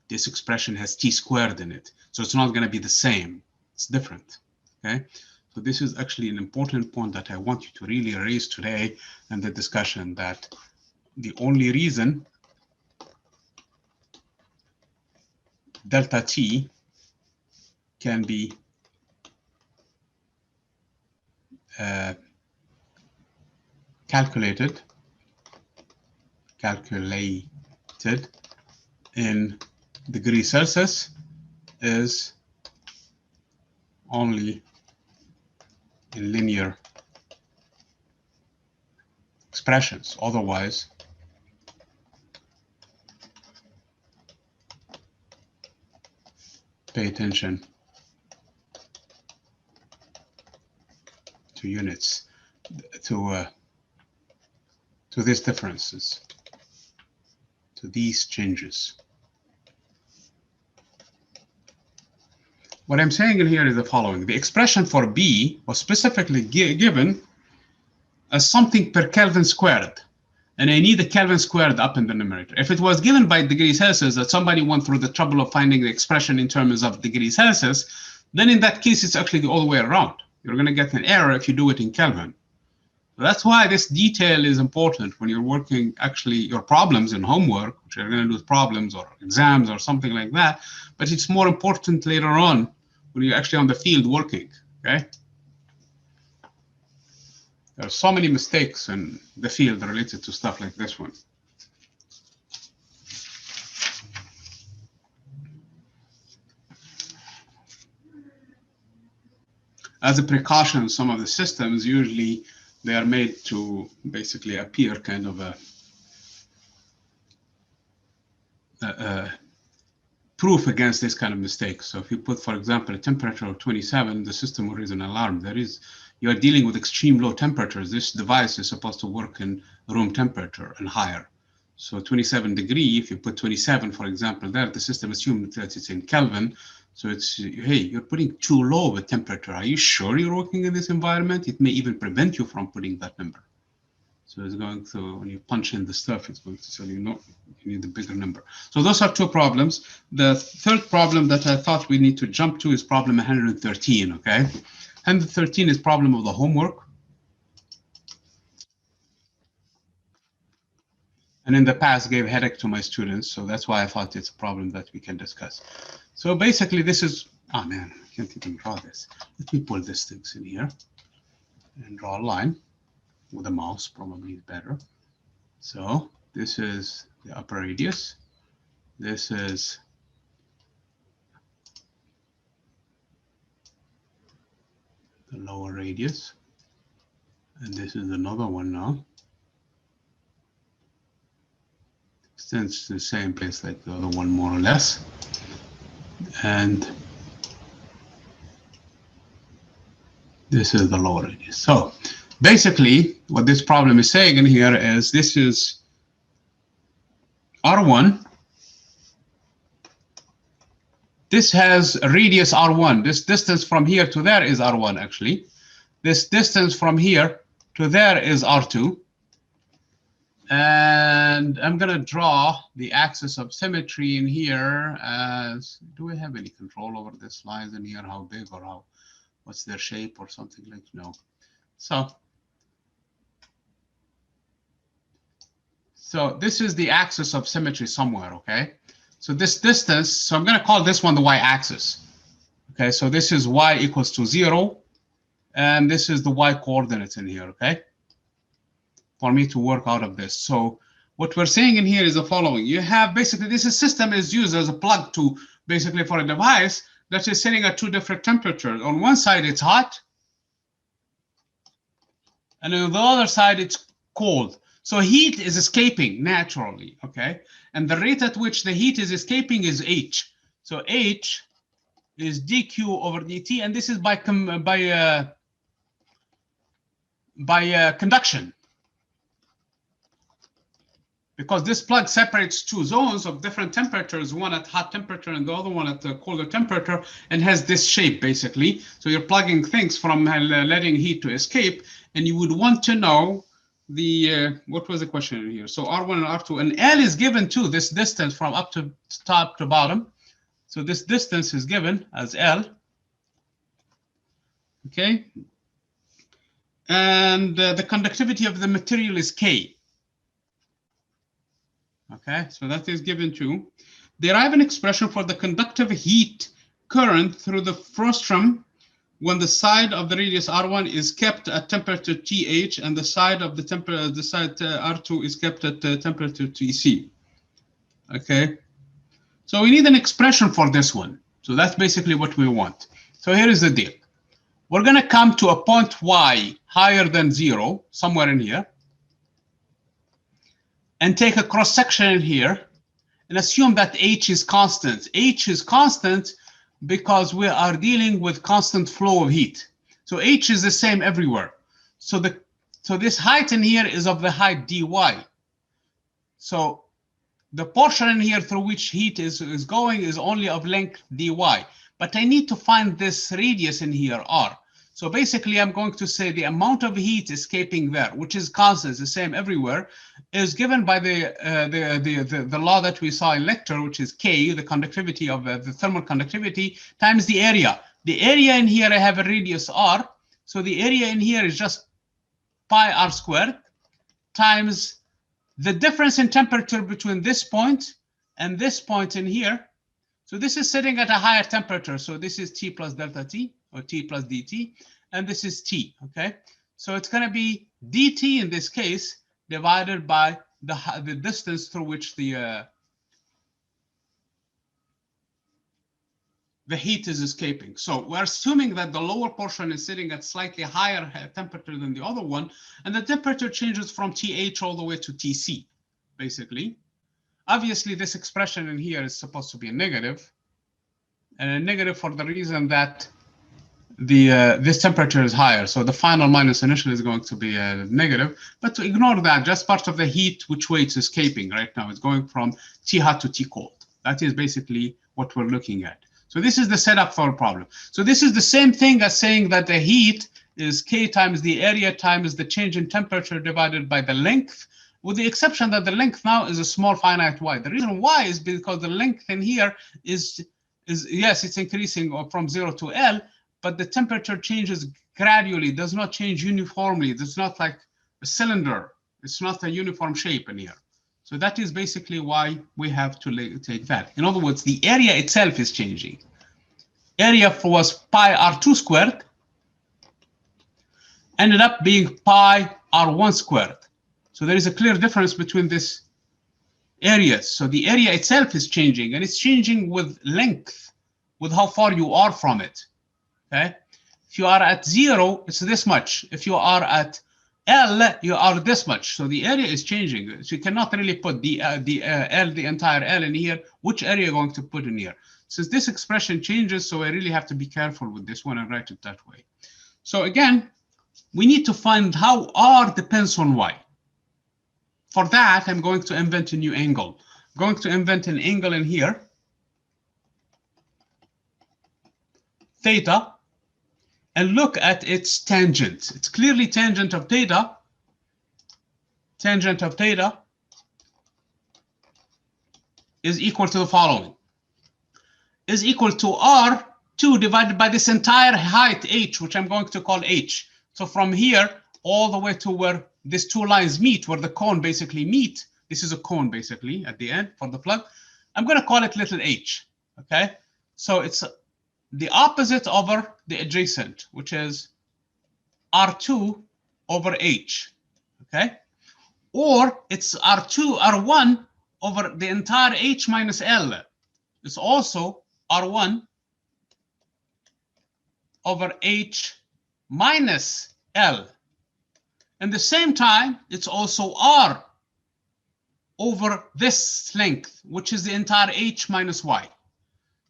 This expression has T squared in it. So it's not going to be the same. It's different, okay? So this is actually an important point that I want you to really raise today in the discussion, that the only reason delta T can be calculated in degrees Celsius is only in linear expressions. Otherwise, pay attention to units, to these differences, to these changes. What I'm saying in here is the following. The expression for B was specifically given as something per Kelvin squared. And I need the Kelvin squared up in the numerator. If it was given by degrees Celsius, that somebody went through the trouble of finding the expression in terms of degrees Celsius, then in that case, it's actually all the way around. You're going to get an error if you do it in Kelvin. So that's why this detail is important when you're working actually your problems in homework, which you're going to do with problems or exams or something like that. But it's more important later on when you're actually on the field working, okay? There are so many mistakes in the field related to stuff like this one. As a precaution, some of the systems, usually they are made to basically appear kind of a proof against this kind of mistakes. So if you put, for example, a temperature of 27, the system will raise an alarm. You are dealing with extreme low temperatures. This device is supposed to work in room temperature and higher. So 27 degree, if you put 27, for example, there, the system assumes that it's in Kelvin. So it's, hey, you're putting too low of a temperature. Are you sure you're working in this environment? It may even prevent you from putting that number. So it's going to, when you punch in the stuff, it's going to tell you, no, you need a bigger number. So those are two problems. The third problem that I thought we need to jump to is problem 113, okay? 113 is problem of the homework. And in the past gave headache to my students. So that's why I thought it's a problem that we can discuss. So basically this is, oh man, I can't even draw this. Let me pull these things in here and draw a line with a mouse, probably is better. So this is the upper radius. This is the lower radius. And this is another one now. Extends to the same place like the other one, more or less. And this is the lower radius. So basically, what this problem is saying in here is this is R1. This has a radius R1. This distance from here to there is R1, actually. This distance from here to there is R2. And I'm going to draw the axis of symmetry in here as, do we have any control over this lines in here? How big or how, what's their shape or something like, no. So this is the axis of symmetry somewhere, okay? So this distance, so I'm going to call this one the y-axis. Okay, so this is y equals to 0, and this is the y coordinates in here, okay? For me to work out of this. So what we're saying in here is the following. You have basically, this system is used as a plug to basically for a device that is sitting at 2 different temperatures. On one side, it's hot, and on the other side, it's cold. So heat is escaping naturally, okay? And the rate at which the heat is escaping is H. So H is dq over dt, and this is by conduction. Because this plug separates 2 zones of different temperatures, one at hot temperature and the other one at the colder temperature, and has this shape basically. So you're plugging things from letting heat to escape, and you would want to know the, what was the question in here? So R1 and R2, and L is given too, this distance from up to top to bottom. So this distance is given as L, okay? And the conductivity of the material is K. Okay, so that is given too. Derive an expression for the conductive heat current through the frustum when the side of the radius R1 is kept at temperature TH and the side of the side R2 is kept at temperature TC. Okay, so we need an expression for this one. So that's basically what we want. So here is the deal. We're going to come to a point Y higher than 0, somewhere in here, and take a cross section in here and assume that H is constant. H is constant because we are dealing with constant flow of heat. So H is the same everywhere. So this height in here is of the height dy. So the portion in here through which heat is going is only of length dy. But I need to find this radius in here, r. So basically, I'm going to say the amount of heat escaping there, which is constant, the same everywhere, is given by the law that we saw in lecture, which is K, the conductivity of the thermal conductivity, times the area. The area in here, I have a radius r. So the area in here is just pi r squared times the difference in temperature between this point and this point in here. So this is sitting at a higher temperature. So this is T plus delta T, or T plus dt, and this is T, okay? So it's going to be dt in this case divided by the distance through which the heat is escaping. So we're assuming that the lower portion is sitting at slightly higher temperature than the other one, and the temperature changes from TH all the way to TC, basically. Obviously, this expression in here is supposed to be a negative, and a negative for the reason that this temperature is higher. So the final minus initial is going to be a negative. But to ignore that, just part of the heat, which way it's escaping right now. It's going from T hot to T cold. That is basically what we're looking at. So this is the setup for a problem. So this is the same thing as saying that the heat is K times the area times the change in temperature divided by the length, with the exception that the length now is a small finite y. The reason why is because the length in here is yes, it's increasing from 0 to L, but the temperature changes gradually, does not change uniformly. It's not like a cylinder. It's not a uniform shape in here. So that is basically why we have to take that. In other words, the area itself is changing. Area was pi r2 squared, ended up being pi r1 squared. So there is a clear difference between these areas. So the area itself is changing, and it's changing with length, with how far you are from it. Okay, if you are at 0, it's this much. If you are at L, you are this much. So the area is changing. So you cannot really put the entire L in here. Which area are you going to put in here? Since this expression changes, so I really have to be careful with this one and write it that way. So again, we need to find how R depends on Y. For that, I'm going to invent a new angle. I'm going to invent an angle in here, theta, and look at its tangent. It's clearly tangent of theta. tangent of theta is equal to the following. Is equal to R2 divided by this entire height h, which I'm going to call h. So from here all the way to where these two lines meet, where the cone basically meet, this is a cone basically at the end for the plug, I'm going to call it little h, okay? So it's the opposite over the adjacent, which is R2 over h, okay? Or it's R1 over the entire h minus L. It's also R1 over h minus L. At the same time, it's also R over this length, which is the entire h minus y.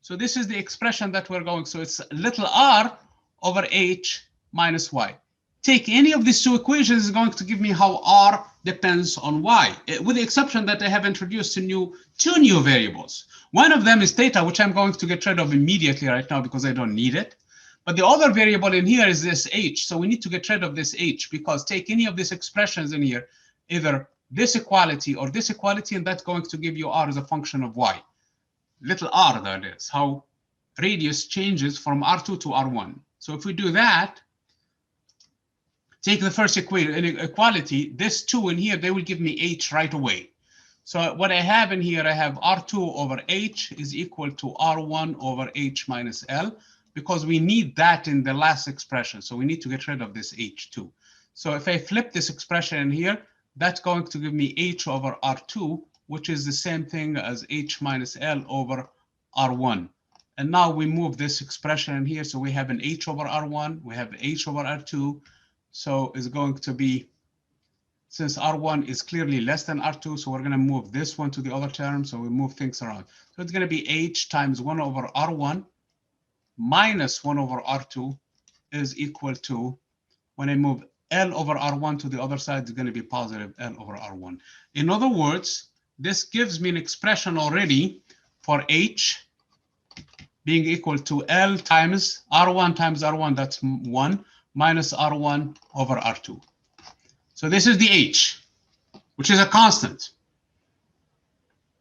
So this is the expression that we're going. So it's little r over h minus y. Take any of these two equations is going to give me how r depends on y, with the exception that I have introduced two new variables. One of them is theta, which I'm going to get rid of immediately right now because I don't need it. But the other variable in here is this h. So we need to get rid of this h, because take any of these expressions in here, either this equality or this equality, and that's going to give you r as a function of y. Little r, that is, how radius changes from R2 to R1. So if we do that, take the first equality, this 2 in here, they will give me h right away. So what I have in here, I have R2 over h is equal to R1 over h minus L, because we need that in the last expression. So we need to get rid of this h2. So if I flip this expression in here, that's going to give me h over R2, which is the same thing as h minus L over R1. And now we move this expression in here. So we have an h over R1, we have h over R2. So it's going to be, since R1 is clearly less than R2, so we're going to move this one to the other term. So we move things around. So it's going to be h times 1 over R1 minus 1 over R2 is equal to, when I move L over R1 to the other side, it's going to be positive L over R1. In other words, this gives me an expression already for h being equal to L times R1, that's 1, minus R1 over R2. So this is the h, which is a constant.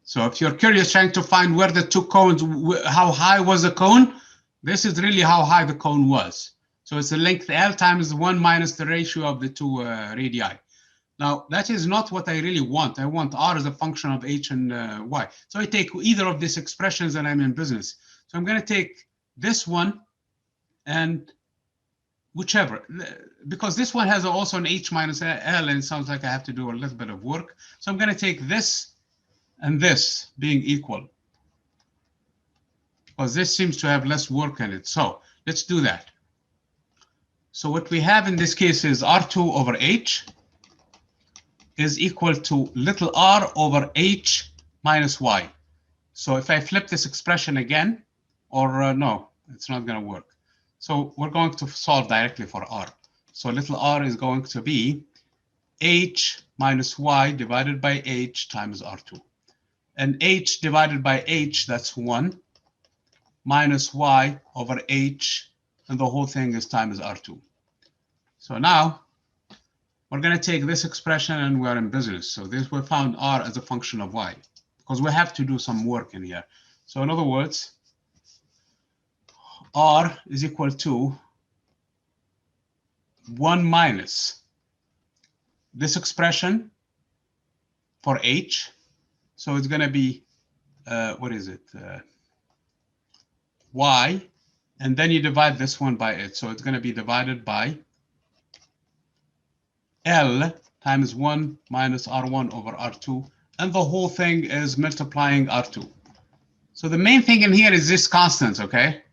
So if you're curious trying to find where the two cones, how high was the cone, this is really how high the cone was. So it's the length L times 1 minus the ratio of the two radii. Now, that is not what I really want. I want r as a function of h and y. So I take either of these expressions and I'm in business. So I'm going to take this one and whichever, because this one has also an h minus L, and it sounds like I have to do a little bit of work. So I'm going to take this and this being equal, because this seems to have less work in it. So let's do that. So what we have in this case is R2 over h is equal to little r over h minus y. So if I flip this expression again, or no, it's not going to work. So we're going to solve directly for r. So little r is going to be h minus y divided by h times R2. And h divided by h, that's 1, minus y over h, and the whole thing is times R2. So now we're going to take this expression and we're in business. So this, we found r as a function of y, because we have to do some work in here. So in other words, r is equal to 1 minus this expression for h. So it's going to be, what is it? Y, and then you divide this one by it. So it's going to be divided by L times 1 minus R1 over R2, and the whole thing is multiplying R2. So the main thing in here is this constant, okay?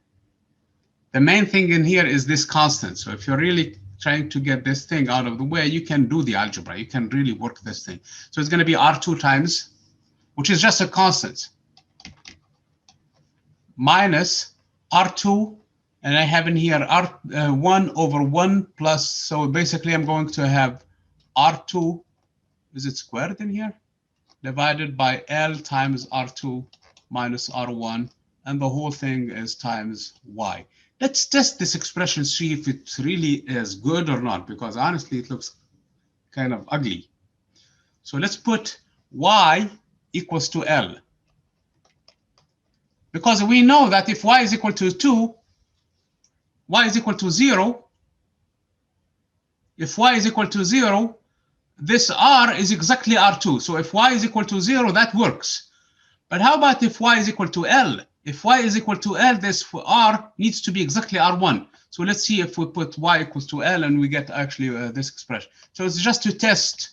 The main thing in here is this constant. So if you're really trying to get this thing out of the way, you can do the algebra. You can really work this thing. So it's going to be R2 times, which is just a constant, minus R2, and I have in here R1 over 1 plus, so basically I'm going to have R2, is it squared in here? Divided by L times R2 minus R1, and the whole thing is times Y. Let's test this expression, see if it really is good or not, because honestly it looks kind of ugly. So let's put y equals to L. Because we know that if y is equal to 2, y is equal to 0. If y is equal to 0, this r is exactly R2. So if y is equal to 0, that works. But how about if y is equal to L? If y is equal to L, this r needs to be exactly R1. So let's see if we put y equals to L and we get actually this expression. So it's just to test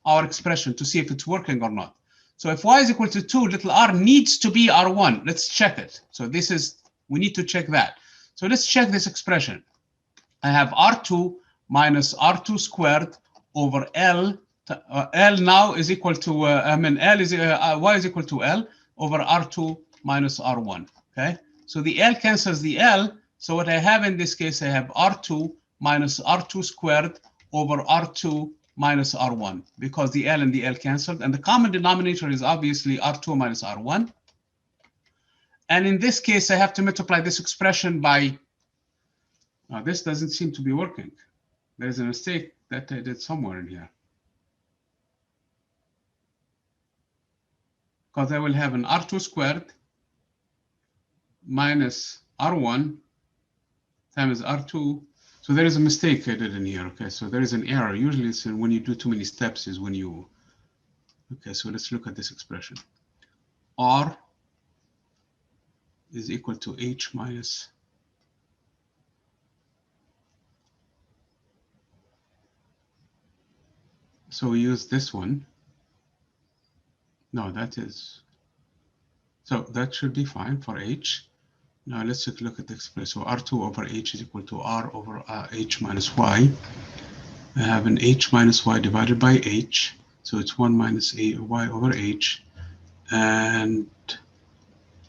our expression to see if it's working or not. So if y is equal to 2, little r needs to be R1. Let's check it. So this is, we need to check that. So let's check this expression. I have R2 minus R2 squared over L. L now is equal to, L is, y is equal to L over R2 minus R1, okay? So the L cancels the L. So what I have in this case, I have R2 minus R2 squared over R2 minus R1, because the L and the L canceled. And the common denominator is obviously R2 minus R1. And in this case, I have to multiply this expression by, this doesn't seem to be working. There's a mistake that I did somewhere in here. Because I will have an R2 squared minus R1 times R2. So there is a mistake I did in here. Okay, so there is an error. Usually it's when you do too many steps is when you, okay, so let's look at this expression. R is equal to H minus, so we use this one. No, that is, so that should be fine for H. Now let's take a look at the expression. So R2 over H is equal to R over H minus Y. I have an H minus Y divided by H. So it's 1 minus Y over H. And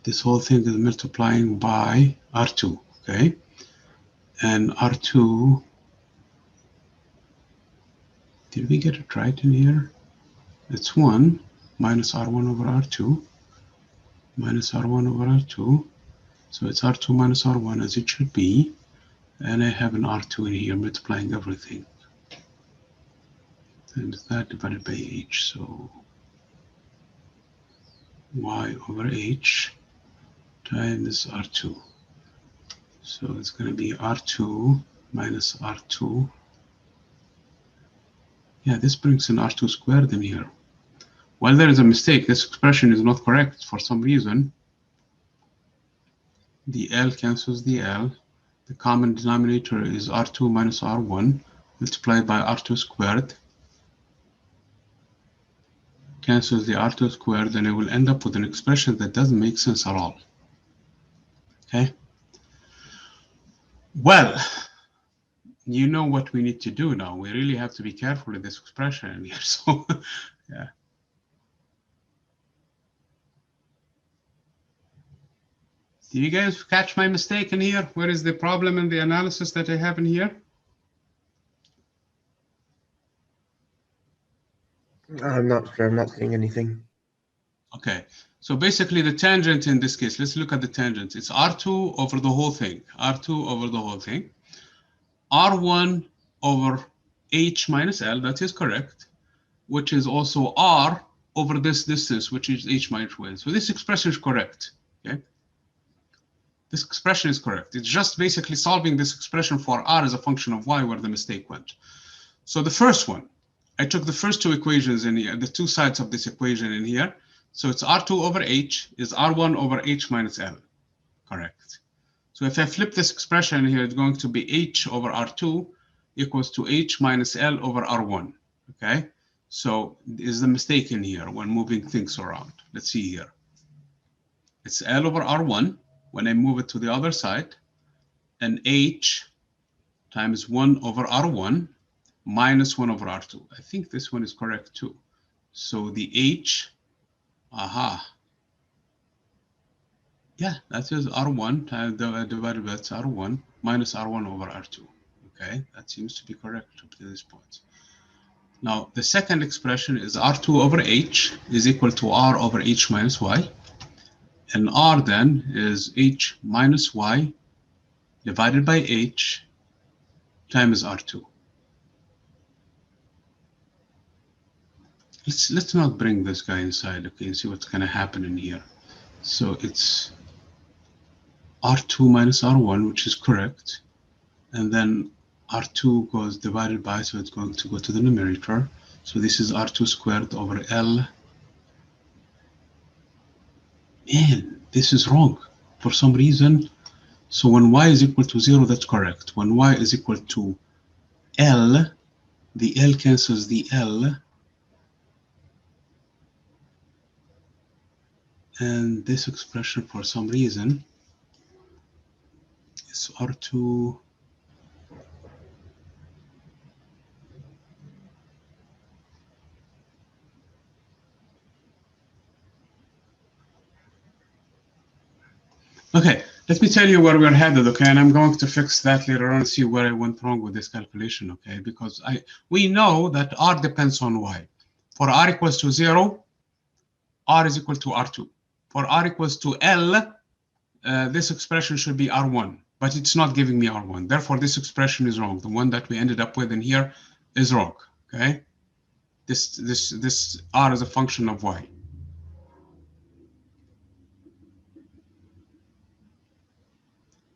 this whole thing is multiplying by R2, okay? And R2, did we get it right in here? It's 1 minus R1 over R2 minus R1 over R2. So it's R2 minus R1 as it should be. And I have an R2 in here multiplying everything. And that divided by H. So Y over H times R2. So it's going to be R2 minus R2. Yeah, this brings an R2 squared in here. Well, there is a mistake. This expression is not correct for some reason. The L cancels the L. The common denominator is R2 minus R1 multiplied by R2 squared. Cancels the R2 squared, and I will end up with an expression that doesn't make sense at all. Okay? Well, you know what we need to do now. We really have to be careful with this expression in here. So, yeah. Do you guys catch my mistake in here? Where is the problem in the analysis that I have in here? I'm not sure. I'm not seeing anything. Okay, so basically the tangent in this case, let's look at the tangent. It's R2 over the whole thing, R2 over the whole thing. R1 over H minus L, that is correct, which is also R over this distance, which is H minus Y. So this expression is correct, okay? This expression is correct. It's just basically solving this expression for R as a function of Y where the mistake went. So the first one, I took the first two equations in here, the two sides of this equation in here. So it's R2 over H is R1 over H minus L, correct. So if I flip this expression here, it's going to be H over R2 equals to H minus L over R1, okay? So is the mistake in here when moving things around. Let's see here. It's L over R1 when I move it to the other side, and H times 1 over R1 minus 1 over R2. I think this one is correct too. So the H, yeah, that is R1 times divided by R1 minus R1 over R2. Okay, that seems to be correct up to this point. Now, the second expression is R2 over H is equal to R over H minus Y. And R then is H minus Y divided by H times R2. let's not bring this guy inside, okay, and see what's going to happen in here. So it's R2 minus R1, which is correct. And then R2 goes divided by, so it's going to go to the numerator. So this is R2 squared over L. Man, this is wrong for some reason. So when y is equal to 0, that's correct. When y is equal to L, the L cancels the L. And this expression, for some reason, is R2. Okay, let me tell you where we're headed, okay? And I'm going to fix that later on and see where I went wrong with this calculation, okay? Because we know that R depends on Y. For R equals to 0, R is equal to R2. For R equals to L, this expression should be R1, but it's not giving me R1. Therefore, this expression is wrong. The one that we ended up with in here is wrong, okay? This R is a function of Y.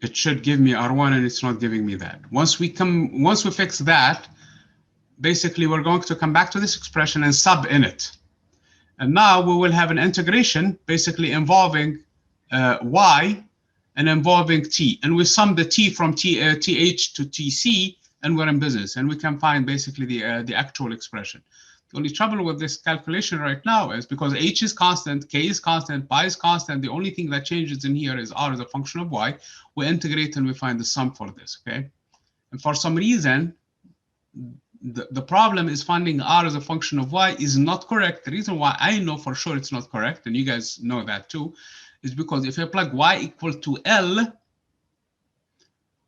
It should give me R1 and it's not giving me that. Once we fix that, basically we're going to come back to this expression and sub in it. And now we will have an integration basically involving y and involving t. And we sum the t from th to tc and we're in business. And we can find basically the actual expression. The only trouble with this calculation right now is because h is constant, k is constant, pi is constant. The only thing that changes in here is r is a function of y. We integrate and we find the sum for this, okay? And for some reason, the problem is finding r as a function of y is not correct. The reason why I know for sure it's not correct, and you guys know that too, is because if I plug y equal to L,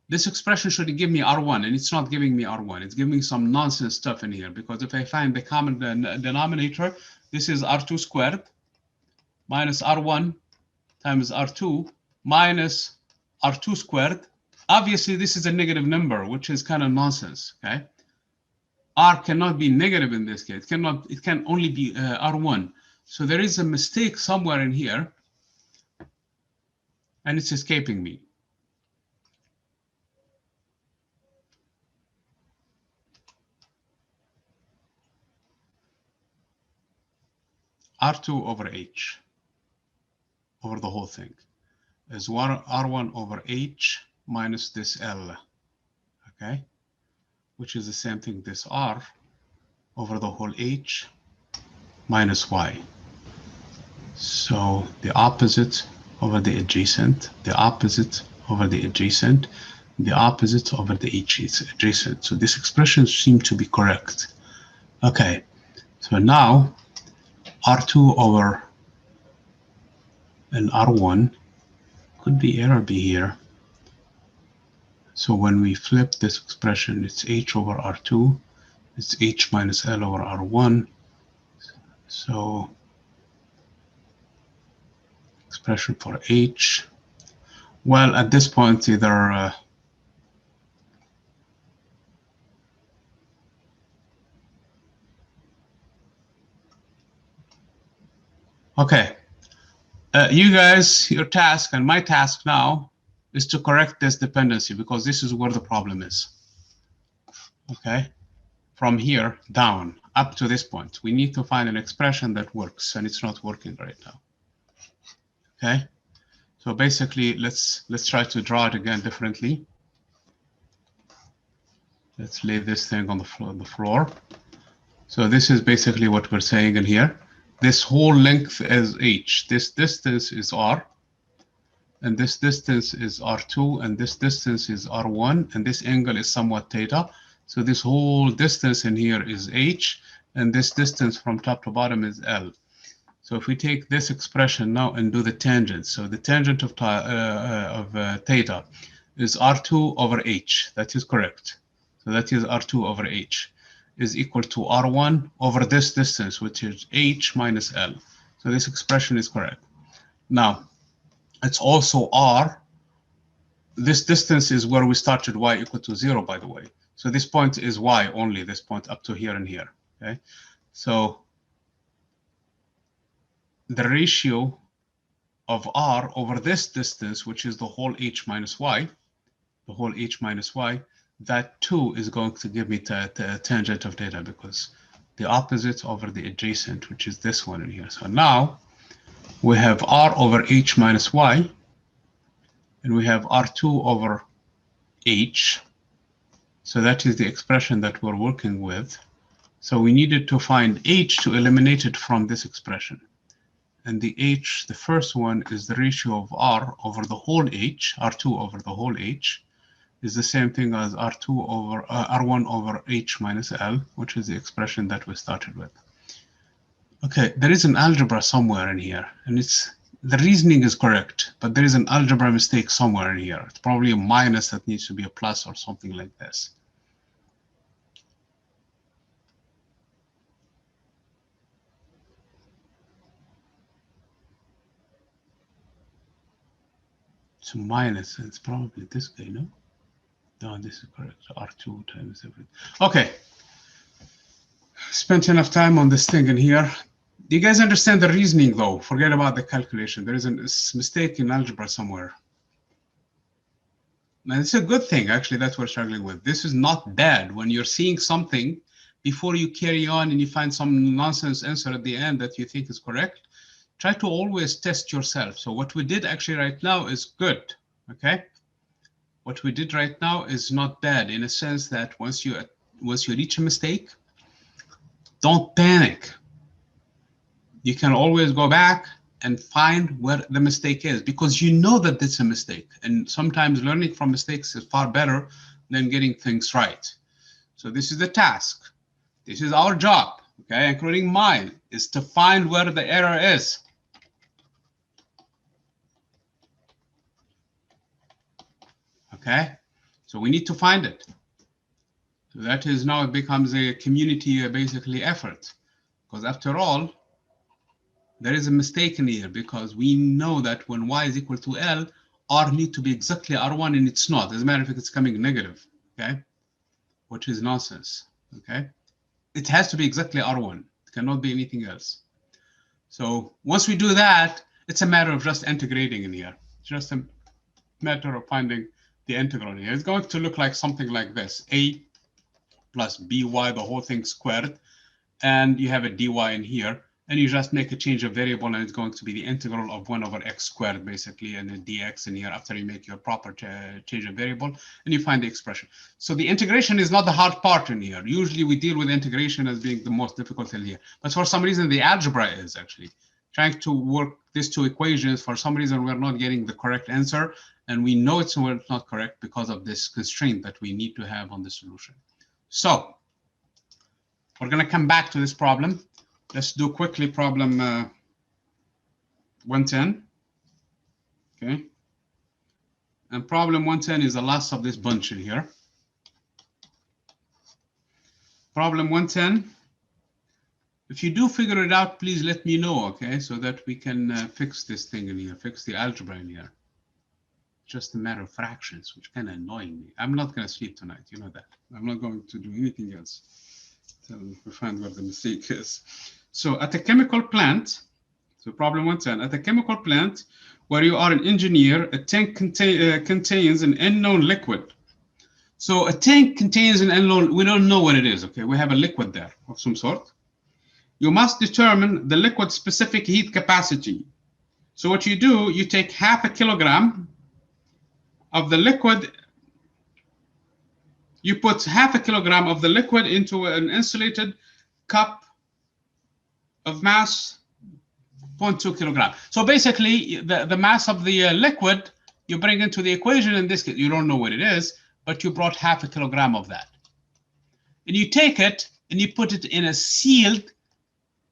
this expression should give me R1, and it's not giving me R1. It's giving some nonsense stuff in here, because if I find the common denominator, this is R2 squared minus R1 times R2 minus R2 squared. Obviously, this is a negative number, which is kind of nonsense, okay? R cannot be negative in this case. It can only be R1. So there is a mistake somewhere in here, and it's escaping me. R2 over H over the whole thing is R1 over H minus this L, okay? Which is the same thing, this R over the whole H minus Y. So the opposite over the adjacent, the opposite over the adjacent, the opposite over the adjacent. So this expression seems to be correct. Okay, so now R2 over an R1 could be A or B here. So when we flip this expression, it's H over R2, it's H minus L over R1. So expression for H, well, at this point, either okay, you guys, your task and my task now is to correct this dependency, because this is where the problem is. Okay, from here down up to this point, we need to find an expression that works, and it's not working right now. Okay, so basically, let's try to draw it again differently. Let's lay this thing on the floor. So this is basically what we're saying in here. This whole length is h. This distance is r, and this distance is r2, and this distance is r1, and this angle is somewhat theta. So this whole distance in here is h, and this distance from top to bottom is L. So if we take this expression now and do the tangent, so the tangent of theta is R2 over H. That is correct. So that is R2 over H is equal to R1 over this distance, which is H minus L. So this expression is correct. Now, it's also R. This distance is where we started y equal to 0, by the way. So this point is y only, this point up to here and here. Okay, so the ratio of r over this distance, which is the whole h minus y, that too is going to give me the tangent of theta, because the opposite over the adjacent, which is this one in here. So now we have r over h minus y, and we have r2 over h. So that is the expression that we're working with. So we needed to find h to eliminate it from this expression. And the h, the first one, is the ratio of r over the whole h, r2 over the whole h, is the same thing as r2 over r1 over h minus l, which is the expression that we started with. Okay, there is an algebra somewhere in here, and the reasoning is correct, but there is an algebra mistake somewhere in here. It's probably a minus that needs to be a plus or something like this. It's a minus, and it's probably this guy, no? No, this is correct. R2 times everything. Okay. Spent enough time on this thing in here. Do you guys understand the reasoning, though? Forget about the calculation. There is a mistake in algebra somewhere. Now, it's a good thing, actually, that we're struggling with. This is not bad. When you're seeing something, before you carry on and you find some nonsense answer at the end that you think is correct, try to always test yourself. So what we did actually right now is good, okay? What we did right now is not bad, in a sense that once you reach a mistake, don't panic. You can always go back and find where the mistake is, because you know that it's a mistake. And sometimes learning from mistakes is far better than getting things right. So this is the task. This is our job, okay, including mine, is to find where the error is. Okay, so we need to find it. So that is now, it becomes a community basically effort, because after all, there is a mistake in here, because we know that when y is equal to L, R need to be exactly R1, and it's not. As a matter of fact, it's coming negative, okay, which is nonsense, okay? It has to be exactly R1. It cannot be anything else. So once we do that, it's a matter of just integrating in here. It's just a matter of finding the integral here. It's going to look like something like this: a plus by, the whole thing squared, and you have a dy in here, and you just make a change of variable, and it's going to be the integral of 1 over x squared, basically, and then dx in here after you make your proper change of variable, and you find the expression. So the integration is not the hard part in here. Usually we deal with integration as being the most difficult in here, but for some reason the algebra is actually trying to work these two equations. For some reason we're not getting the correct answer, and we know it's not correct because of this constraint that we need to have on the solution. So we're going to come back to this problem. Let's do quickly problem 110. Okay. And problem 110 is the last of this bunch in here. Problem 110. If you do figure it out, please let me know, okay, so that we can fix this thing in here, fix the algebra in here. Just a matter of fractions, which kind of annoying me. I'm not going to sleep tonight, you know that. I'm not going to do anything else until we find where the mistake is. So at a chemical plant, so problem 110, at a chemical plant where you are an engineer, a tank contains an unknown liquid. So a tank contains an unknown, we don't know what it is, okay? We have a liquid there of some sort. You must determine the liquid specific heat capacity. So what you do, you take half a kilogram of the liquid, you put half a kilogram of the liquid into an insulated cup of mass 0.2 kilogram. So basically, the mass of the liquid you bring into the equation. In this case, you don't know what it is, but you brought half a kilogram of that. And you take it and you put it in a sealed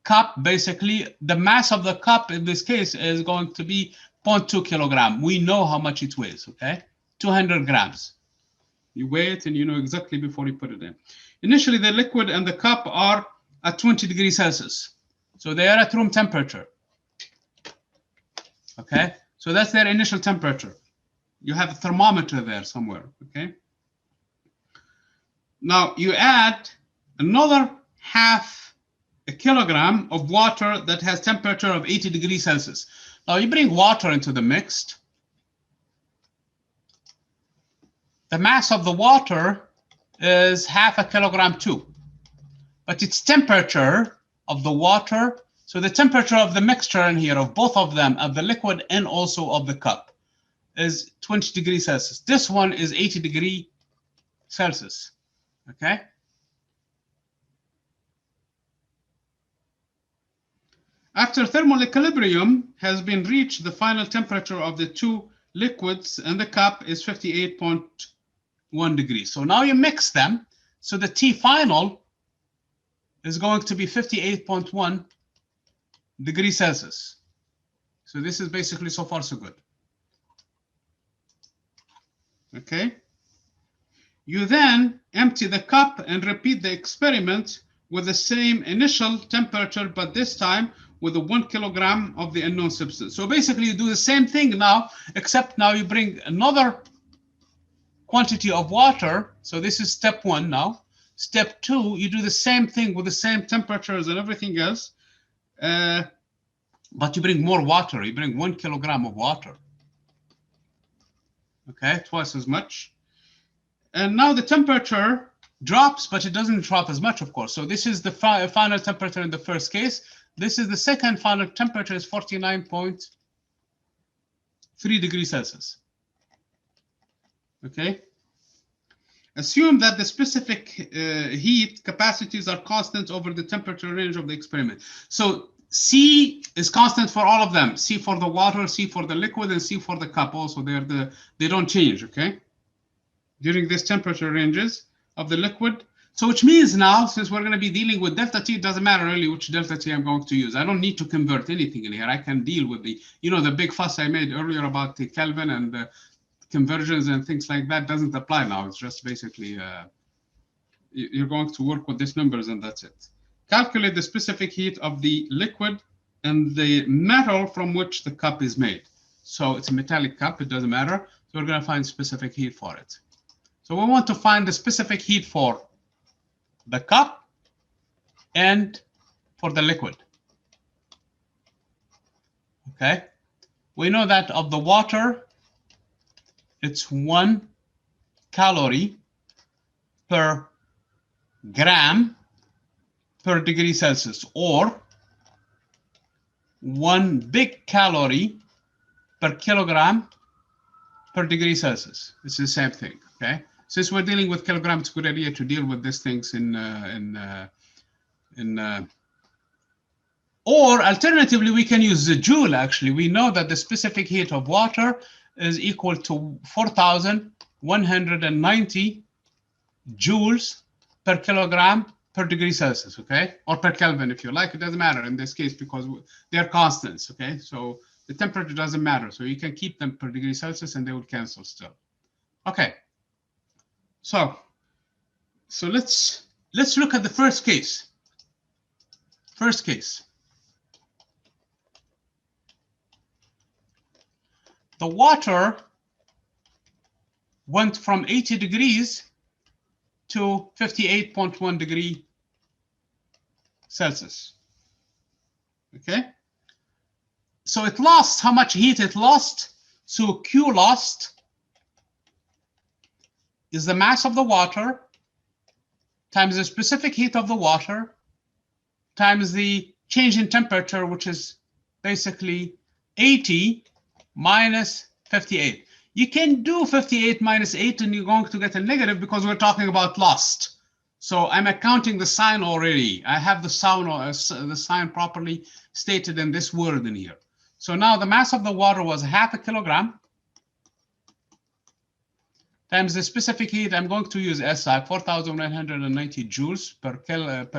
cup. Basically, the mass of the cup in this case is going to be 0.2 kilogram. We know how much it weighs, okay? 200 grams. You weigh it and you know exactly before you put it in. Initially, the liquid and the cup are at 20 degrees Celsius. So they are at room temperature. Okay, so that's their initial temperature. You have a thermometer there somewhere, okay? Now you add another half a kilogram of water that has temperature of 80 degrees Celsius. Now you bring water into the mix. The mass of the water is half a kilogram too, but its temperature of the water, so the temperature of the mixture in here, of both of them, of the liquid and also of the cup, is 20 degrees Celsius. This one is 80 degrees Celsius, okay? After thermal equilibrium has been reached, the final temperature of the two liquids in the cup is 58.1 degrees. So now you mix them. So the T final is going to be 58.1 degrees Celsius. So this is basically so far so good. Okay. You then empty the cup and repeat the experiment with the same initial temperature, but this time with the 1 kilogram of the unknown substance. So basically you do the same thing now, except now you bring another quantity of water. So this is step 1 now. Step 2, you do the same thing with the same temperatures and everything else, but you bring more water. You bring 1 kilogram of water. Okay, twice as much. And now the temperature drops, but it doesn't drop as much, of course. So this is the final temperature in the first case. This is the second final temperature is 49.3 degrees Celsius. Okay. Assume that the specific heat capacities are constant over the temperature range of the experiment. So C is constant for all of them. C for the water, C for the liquid, and C for the cup also. They don't change, okay? During these temperature ranges of the liquid. So which means now, since we're going to be dealing with delta T, it doesn't matter really which delta T I'm going to use. I don't need to convert anything in here. I can deal with the, the big fuss I made earlier about the Kelvin and the conversions and things like that doesn't apply now. It's just basically, you're going to work with these numbers and that's it. Calculate the specific heat of the liquid and the metal from which the cup is made. So it's a metallic cup, it doesn't matter. So we're going to find specific heat for it. So we want to find the specific heat for the cup and for the liquid. Okay. We know that of the water, it's 1 calorie per gram per degree Celsius, or 1 big calorie per kilogram per degree Celsius. It's the same thing, okay? Since we're dealing with kilograms, it's a good idea to deal with these things or alternatively, we can use the joule, actually. We know that the specific heat of water is equal to 4,190 joules per kilogram per degree Celsius, okay? Or per Kelvin, if you like. It doesn't matter in this case because they're constants, okay? So the temperature doesn't matter. So you can keep them per degree Celsius and they will cancel still. Okay. So let's look at the first case. First case. The water went from 80 degrees to 58.1 degrees Celsius. Okay. So it lost, how much heat it lost? So Q lost is the mass of the water times the specific heat of the water times the change in temperature, which is basically 80 minus 58. You can do 58 minus 8 and you're going to get a negative because we're talking about lost. So I'm accounting the sign already. I have the sign properly stated in this word in here. So now the mass of the water was half a kilogram times the specific heat. I'm going to use SI, 4,990 joules per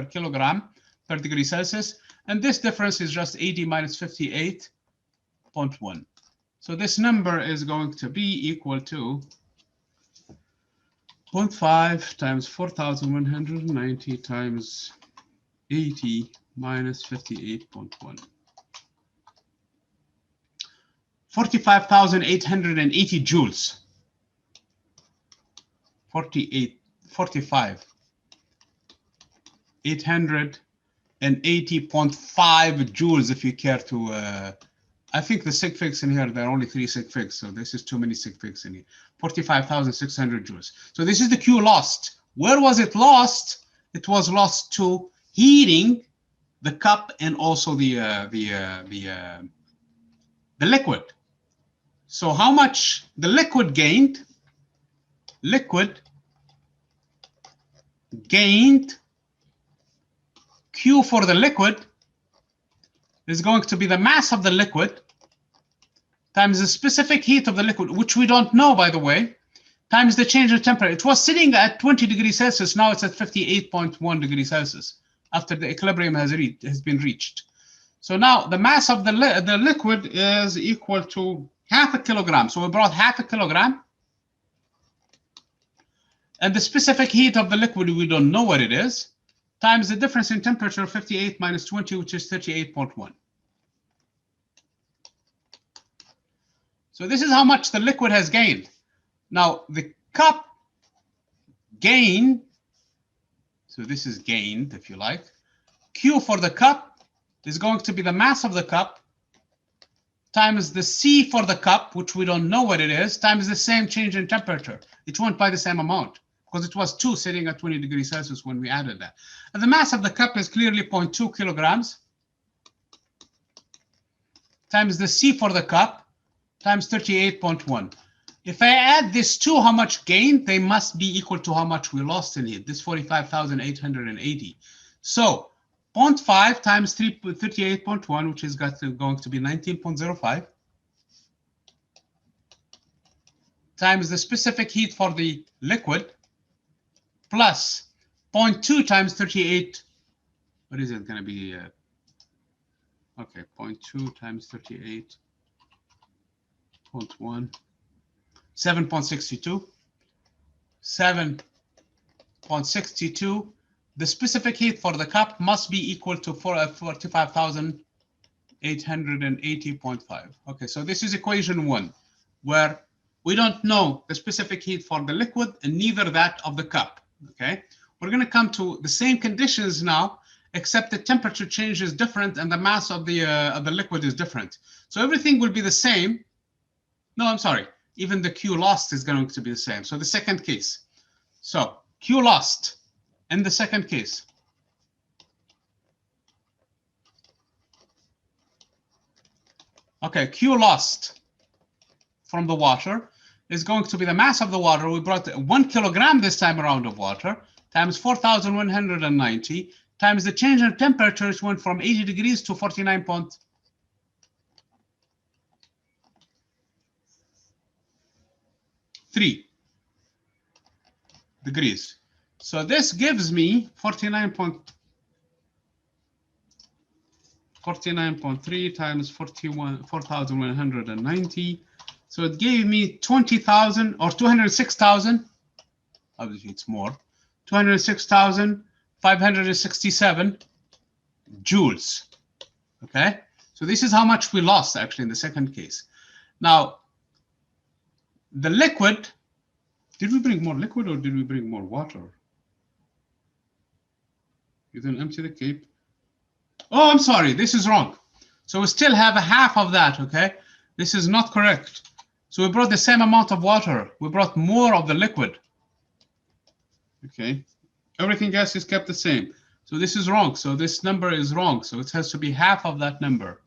kilogram per degree Celsius. And this difference is just 80 minus 58.1. So this number is going to be equal to 0.5 times 4,190 times 80 minus 58.1. 45,880 joules. 880 joules if you care to. I think the sig figs in here, there are only 3 sig figs, so this is too many sig figs in here. 45,600 joules. So this is the Q lost. Where was it lost? It was lost to heating the cup and also the liquid. So how much the liquid gained? Liquid gained Q for the liquid is going to be the mass of the liquid times the specific heat of the liquid, which we don't know, by the way, times the change in temperature. It was sitting at 20 degrees Celsius. Now it's at 58.1 degrees Celsius after the equilibrium has been reached. So now the mass of the liquid is equal to half a kilogram. So we brought half a kilogram. And the specific heat of the liquid, we don't know what it is, times the difference in temperature of 58 minus 20, which is 38.1. So this is how much the liquid has gained. Now the cup gain, so this is gained, if you like. Q for the cup is going to be the mass of the cup times the C for the cup, which we don't know what it is, times the same change in temperature. It went by the same amount because it was 2 sitting at 20 degrees Celsius when we added that. And the mass of the cup is clearly 0.2 kilograms times the C for the cup times 38.1. If I add this to how much gained, they must be equal to how much we lost in it, this 45,880. So 0.5 times 38.1, which is going to be 19.05, times the specific heat for the liquid, plus 0.2 times 38, what is it going to be? Okay, 0.2 times 38.1, 7.62. 7.62. The specific heat for the cup must be equal to 45,880.5. Okay, so this is equation 1, where we don't know the specific heat for the liquid and neither that of the cup. Okay, we're going to come to the same conditions now, except the temperature change is different and the mass of the liquid is different. So everything will be the same. No, I'm sorry. Even the Q lost is going to be the same. So the second case. So Q lost in the second case. Okay, Q lost from the water is going to be the mass of the water. We brought 1 kilogram this time around of water times 4,190 times the change in temperature, which went from 80 degrees to 49.3 degrees. So this gives me 49.3 times 4,190. So it gave me 20,000 or 206,000. Obviously, it's more. 206,567 joules. Okay. So this is how much we lost actually in the second case. Now, the liquid. Did we bring more liquid or did we bring more water? You then empty the cape. Oh, I'm sorry, this is wrong. So we still have a half of that, okay? This is not correct. So we brought the same amount of water. We brought more of the liquid. Okay, everything else is kept the same. So this is wrong. So this number is wrong. So it has to be half of that number.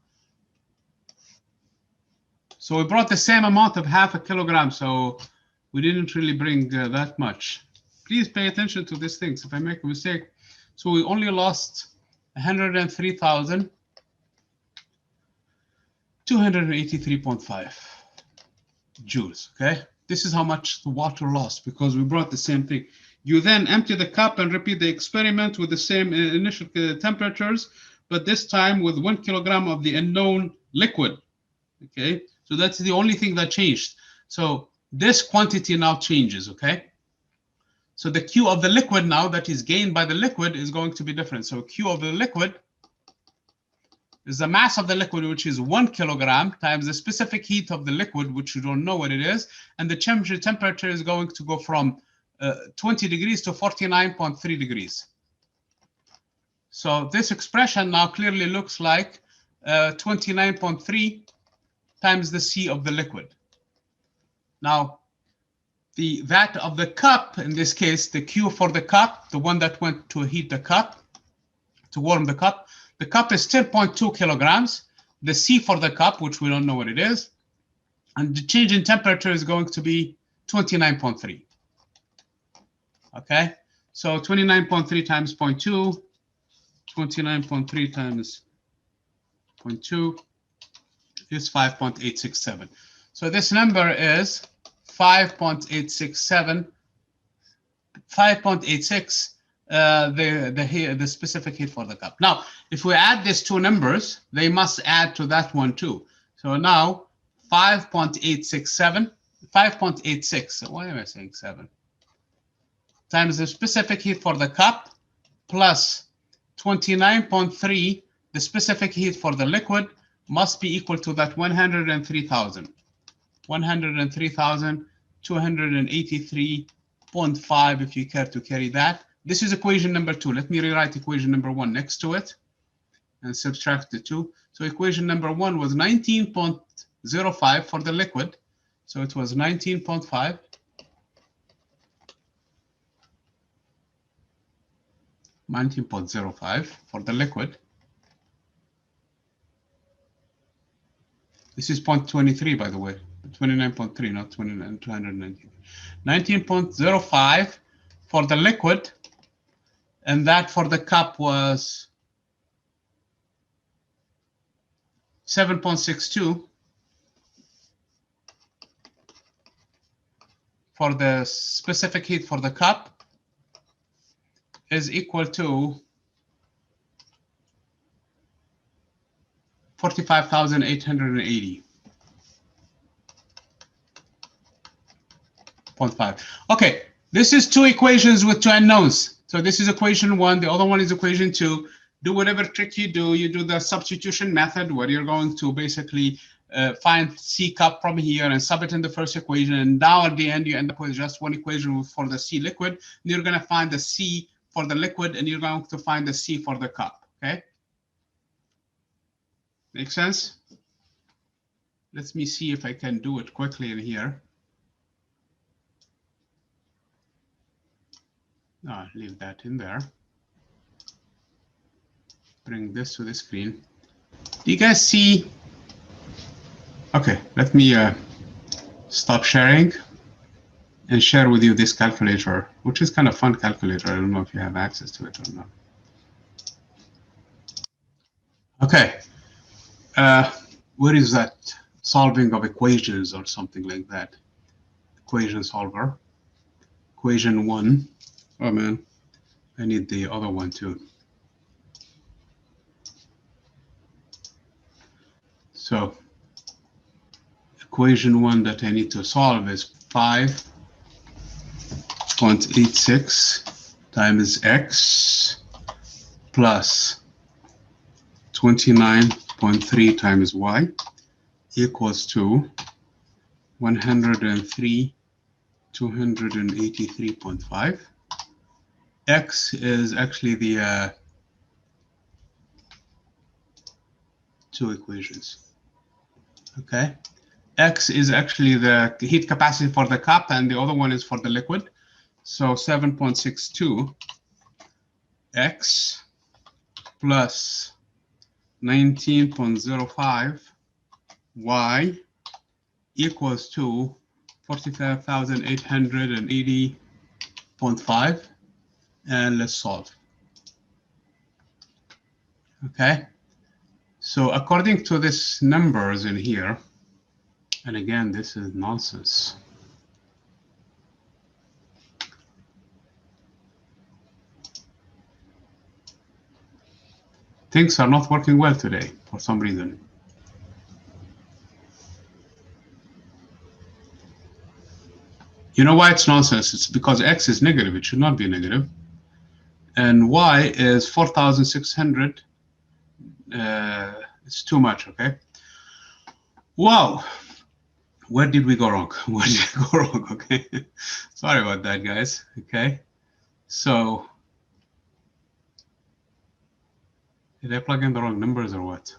So we brought the same amount of half a kilogram. So we didn't really bring that much. Please pay attention to these things. If I make a mistake, so we only lost 103,283.5 joules. Okay, this is how much the water lost because we brought the same thing. You then empty the cup and repeat the experiment with the same initial temperatures, but this time with 1 kilogram of the unknown liquid. Okay, so that's the only thing that changed. So this quantity now changes. Okay. So the Q of the liquid now that is gained by the liquid is going to be different. So Q of the liquid is the mass of the liquid, which is 1 kilogram, times the specific heat of the liquid, which you don't know what it is. And the temperature is going to go from 20 degrees to 49.3 degrees. So this expression now clearly looks like 29.3 times the C of the liquid. Now, that of the cup, in this case, the Q for the cup, the one that went to heat the cup, to warm the cup is 10.2 kilograms. The C for the cup, which we don't know what it is, and the change in temperature is going to be 29.3. Okay, so 29.3 times 0.2, 29.3 times 0.2 is 5.867. So this number is 5.867, 5.86, the specific heat for the cup. Now, if we add these two numbers, they must add to that one too. So now 5.867, 5.86, why am I saying 7? Times the specific heat for the cup plus 29.3, the specific heat for the liquid, must be equal to that 103,000. 103,283.5 if you care to carry that. This is equation number 2. Let me rewrite equation number 1 next to it and subtract the 2. So equation number 1 was 19.05 for the liquid. So it was 19.5. 19.05 for the liquid. This is 0.23, by the way. 29.3, not 290. 19.05 for the liquid, and that for the cup was 7.62 for the specific heat for the cup is equal to 45,880.5. Okay, this is two equations with two unknowns. So this is equation 1, the other one is equation 2. Do whatever trick you do the substitution method where you're going to basically find C cup from here and sub it in the first equation, and now at the end you end up with just one equation for the C liquid, and you're going to find the C for the liquid, and you're going to find the C for the cup. Okay, make sense? Let me see if I can do it quickly in here. Leave that in there. Bring this to the screen. Do you guys see? Okay, let me stop sharing and share with you this calculator, which is kind of fun calculator. I don't know if you have access to it or not. Okay, where is that solving of equations or something like that? Equation solver, equation 1. Oh man, I need the other one too. So equation 1 that I need to solve is 5.86 times x plus 29.3 times y equals to 103,283.5. X is actually the two equations. Okay, X is actually the heat capacity for the cup, and the other one is for the liquid. So 7.62 X plus 19.05 Y equals to 45,880.5, and let's solve. Okay, so according to this numbers in here, and again, this is nonsense. Things are not working well today for some reason. You know why it's nonsense? It's because X is negative. It should not be negative. And Y is 4,600. It's too much, okay? Wow. Where did we go wrong? Where did I go wrong? Okay. Sorry about that, guys. Okay. So Did I plug in the wrong numbers or what?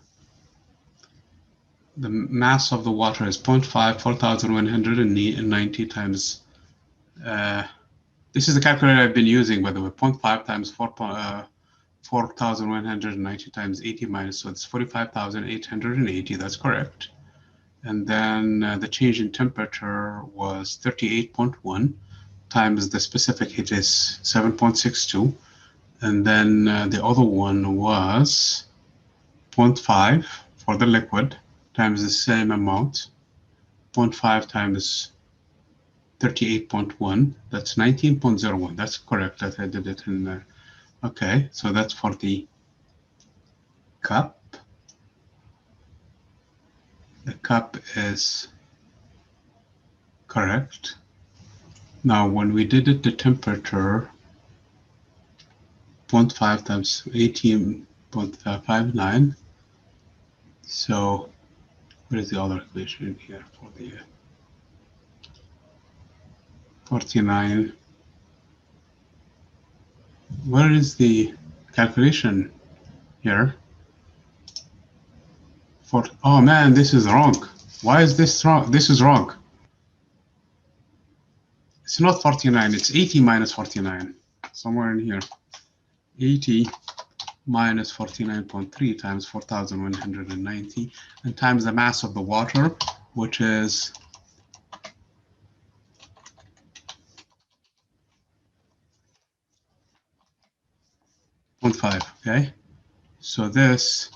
The mass of the water is 0.5, 4,190 times. This is the calculator I've been using, by the way. 0.5 times 4,190 times 80 minus, so it's 45,880. That's correct. And then the change in temperature was 38.1 times the specific heat is 7.62. And then the other one was 0.5 for the liquid times the same amount. 0.5 times 38.1, that's 19.01. That's correct, that I did it in there. Okay, so that's for the cup. The cup is correct. Now, when we did it, the temperature, 0.5 times 18.59. So, what is the other equation here for the 49? Where is the calculation here? Oh man, this is wrong. Why is this wrong? This is wrong. It's not 49, it's 80 minus 49. Somewhere in here. 80 minus 49.3 times 4,190 and times the mass of the water, which is 0.5, okay? So this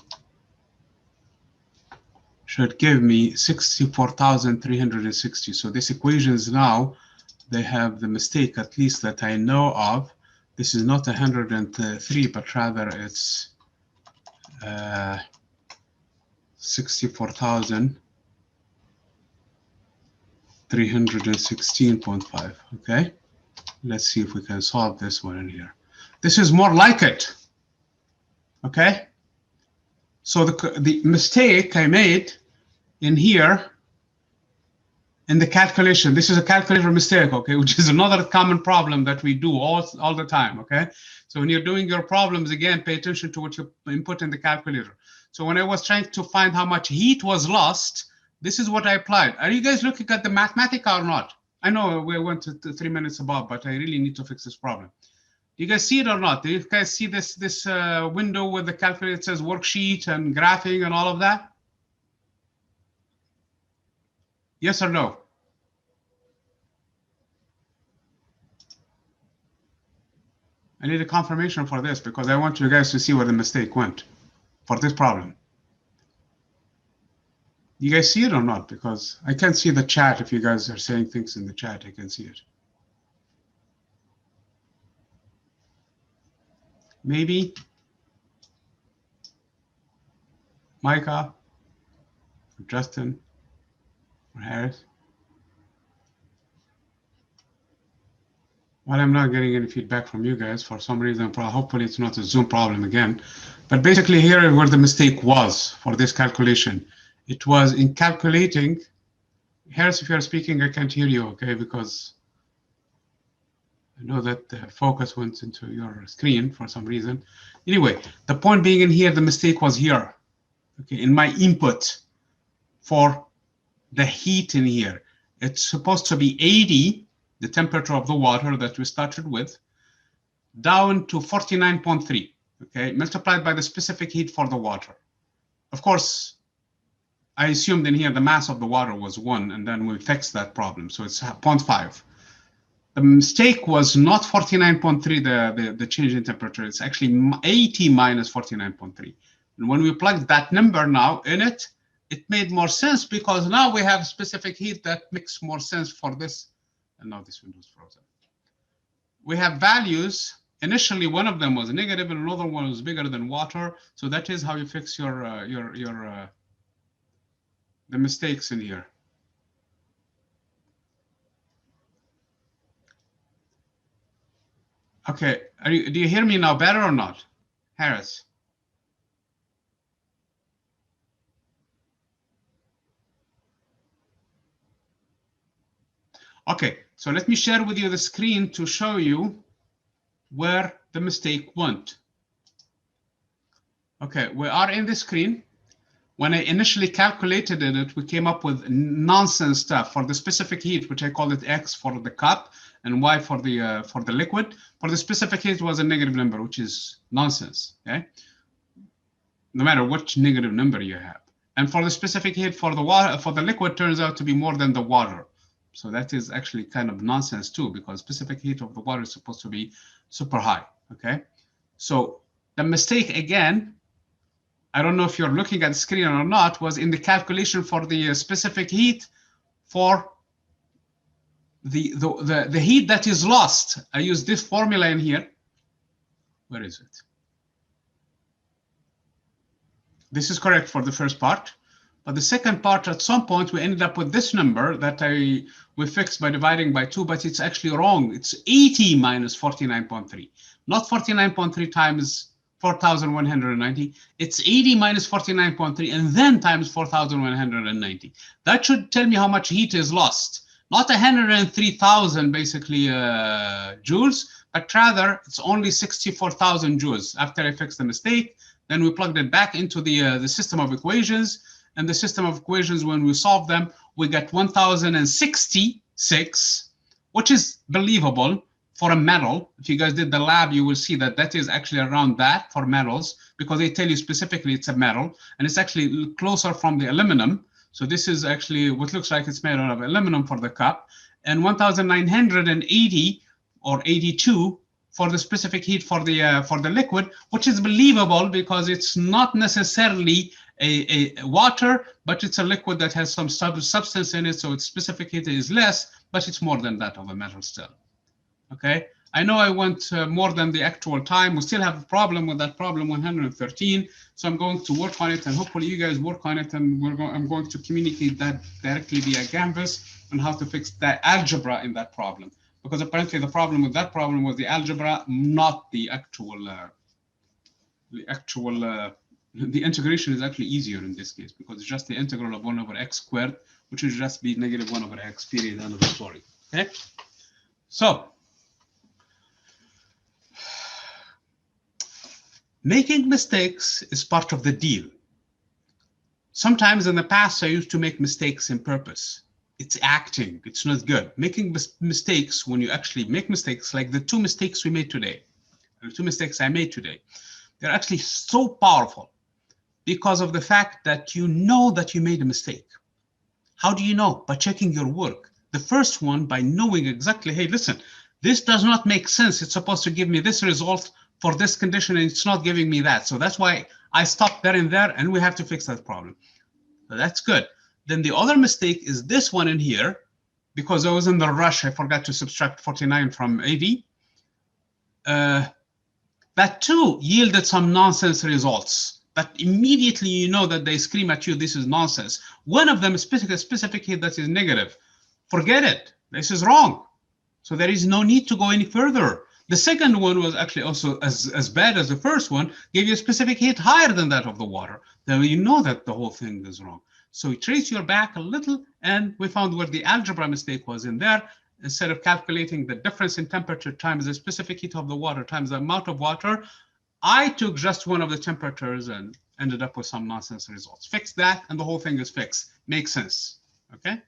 should give me 64,360. So this equation is now, they have the mistake, at least that I know of. This is not 103, but rather it's 64,316.5, okay? Let's see if we can solve this one in here. This is more like it, okay? So the mistake I made in here, in the calculation, this is a calculator mistake, okay, which is another common problem that we do all the time, okay? So when you're doing your problems, again, pay attention to what you input in the calculator. So when I was trying to find how much heat was lost, this is what I applied. Are you guys looking at the mathematics or not? I know we went to 3 minutes above, but I really need to fix this problem. Do you guys see it or not? Do you guys see this window with the calculator that says worksheet and graphing and all of that? Yes or no? I need a confirmation for this because I want you guys to see where the mistake went for this problem. You guys see it or not? Because I can't see the chat. If you guys are saying things in the chat, I can see it. Maybe Micah, or Justin, or Harris. Well, I'm not getting any feedback from you guys for some reason. Hopefully it's not a Zoom problem again. But basically here is where the mistake was for this calculation. It was in calculating. Harris, if you're speaking, I can't hear you, okay? Because I know that the focus went into your screen for some reason. Anyway, the point being in here, the mistake was here, okay, in my input for the heat in here. It's supposed to be 80, the temperature of the water that we started with, down to 49.3, okay, multiplied by the specific heat for the water. Of course, I assumed in here the mass of the water was 1, and then we fixed that problem, so it's 0.5. The mistake was not 49.3, the change in temperature. It's actually 80 minus 49.3. And when we plugged that number now in it, it made more sense because now we have specific heat that makes more sense for this. And now this window is frozen. We have values. Initially, one of them was negative and another one was bigger than water. So that is how you fix the mistakes in here. Okay, do you hear me now better or not, Harris? Okay, so let me share with you the screen to show you where the mistake went. Okay, we are in the screen. When I initially calculated it, we came up with nonsense stuff for the specific heat, which I called it X for the cup and Y for the liquid. For the specific heat, it was a negative number, which is nonsense. Okay, no matter which negative number you have. And for the specific heat for the water, for the liquid, turns out to be more than the water. So that is actually kind of nonsense too, because specific heat of the water is supposed to be super high. Okay, so the mistake again, I don't know if you're looking at the screen or not, was in the calculation for the specific heat for the heat that is lost. I use this formula in here. Where is it? This is correct for the first part. But the second part, at some point, we ended up with this number that we fixed by dividing by 2, but it's actually wrong. It's 80 minus 49.3, not 49.3 times 4,190. It's 80 minus 49.3 and then times 4,190. That should tell me how much heat is lost. Not 103,000 basically joules, but rather it's only 64,000 joules. After I fixed the mistake, then we plugged it back into the system of equations. And the system of equations, when we solve them, we get 1,066, which is believable for a metal. If you guys did the lab, you will see that that is actually around that for metals, because they tell you specifically it's a metal, and it's actually closer from the aluminum. So this is actually what looks like it's made out of aluminum for the cup, and 1,980 or 82 for the specific heat for the liquid, which is believable because it's not necessarily a water, but it's a liquid that has some substance in it, so its specific heat is less, but it's more than that of a metal still. Okay, I know I went more than the actual time. We still have a problem with that problem 113, so I'm going to work on it, and hopefully you guys work on it, and I'm going to communicate that directly via Canvas on how to fix the algebra in that problem, because apparently the problem with that problem was the algebra, not the actual the integration is actually easier in this case, because it's just the integral of 1 over x squared, which would just be negative 1 over x, period, end of the story. Okay, so making mistakes is part of the deal. Sometimes in the past, I used to make mistakes on purpose. It's acting, it's not good. Making mistakes, when you actually make mistakes, like the 2 mistakes we made today, the 2 mistakes I made today, they're actually so powerful because of the fact that you know that you made a mistake. How do you know? By checking your work. The first one, by knowing exactly, hey, listen, this does not make sense. It's supposed to give me this result for this condition, and it's not giving me that. So that's why I stopped there and there, and we have to fix that problem. So that's good. Then the other mistake is this one in here, because I was in the rush, I forgot to subtract 49 from 80. That too yielded some nonsense results. But immediately you know that they scream at you, this is nonsense. One of them is specific heat that is negative. Forget it, this is wrong. So there is no need to go any further. The second one was actually also as bad as the first one, gave you a specific heat higher than that of the water. Then you know that the whole thing is wrong. So we trace your back a little, and we found where the algebra mistake was in there. Instead of calculating the difference in temperature times the specific heat of the water times the amount of water, I took just one of the temperatures and ended up with some nonsense results. Fix that, and the whole thing is fixed. Makes sense, okay?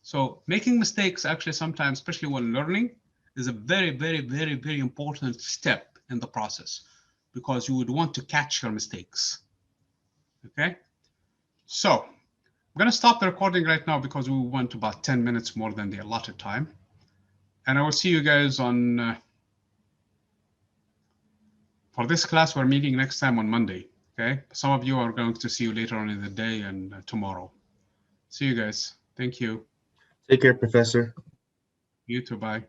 So making mistakes actually sometimes, especially when learning, is a very, very, very, very important step in the process, because you would want to catch your mistakes, okay? So I'm gonna stop the recording right now because we went about 10 minutes more than the allotted time. And I will see you guys on, for this class, we're meeting next time on Monday, okay? Some of you are going to see you later on in the day and tomorrow. See you guys. Thank you. Take care, Professor. You too, bye.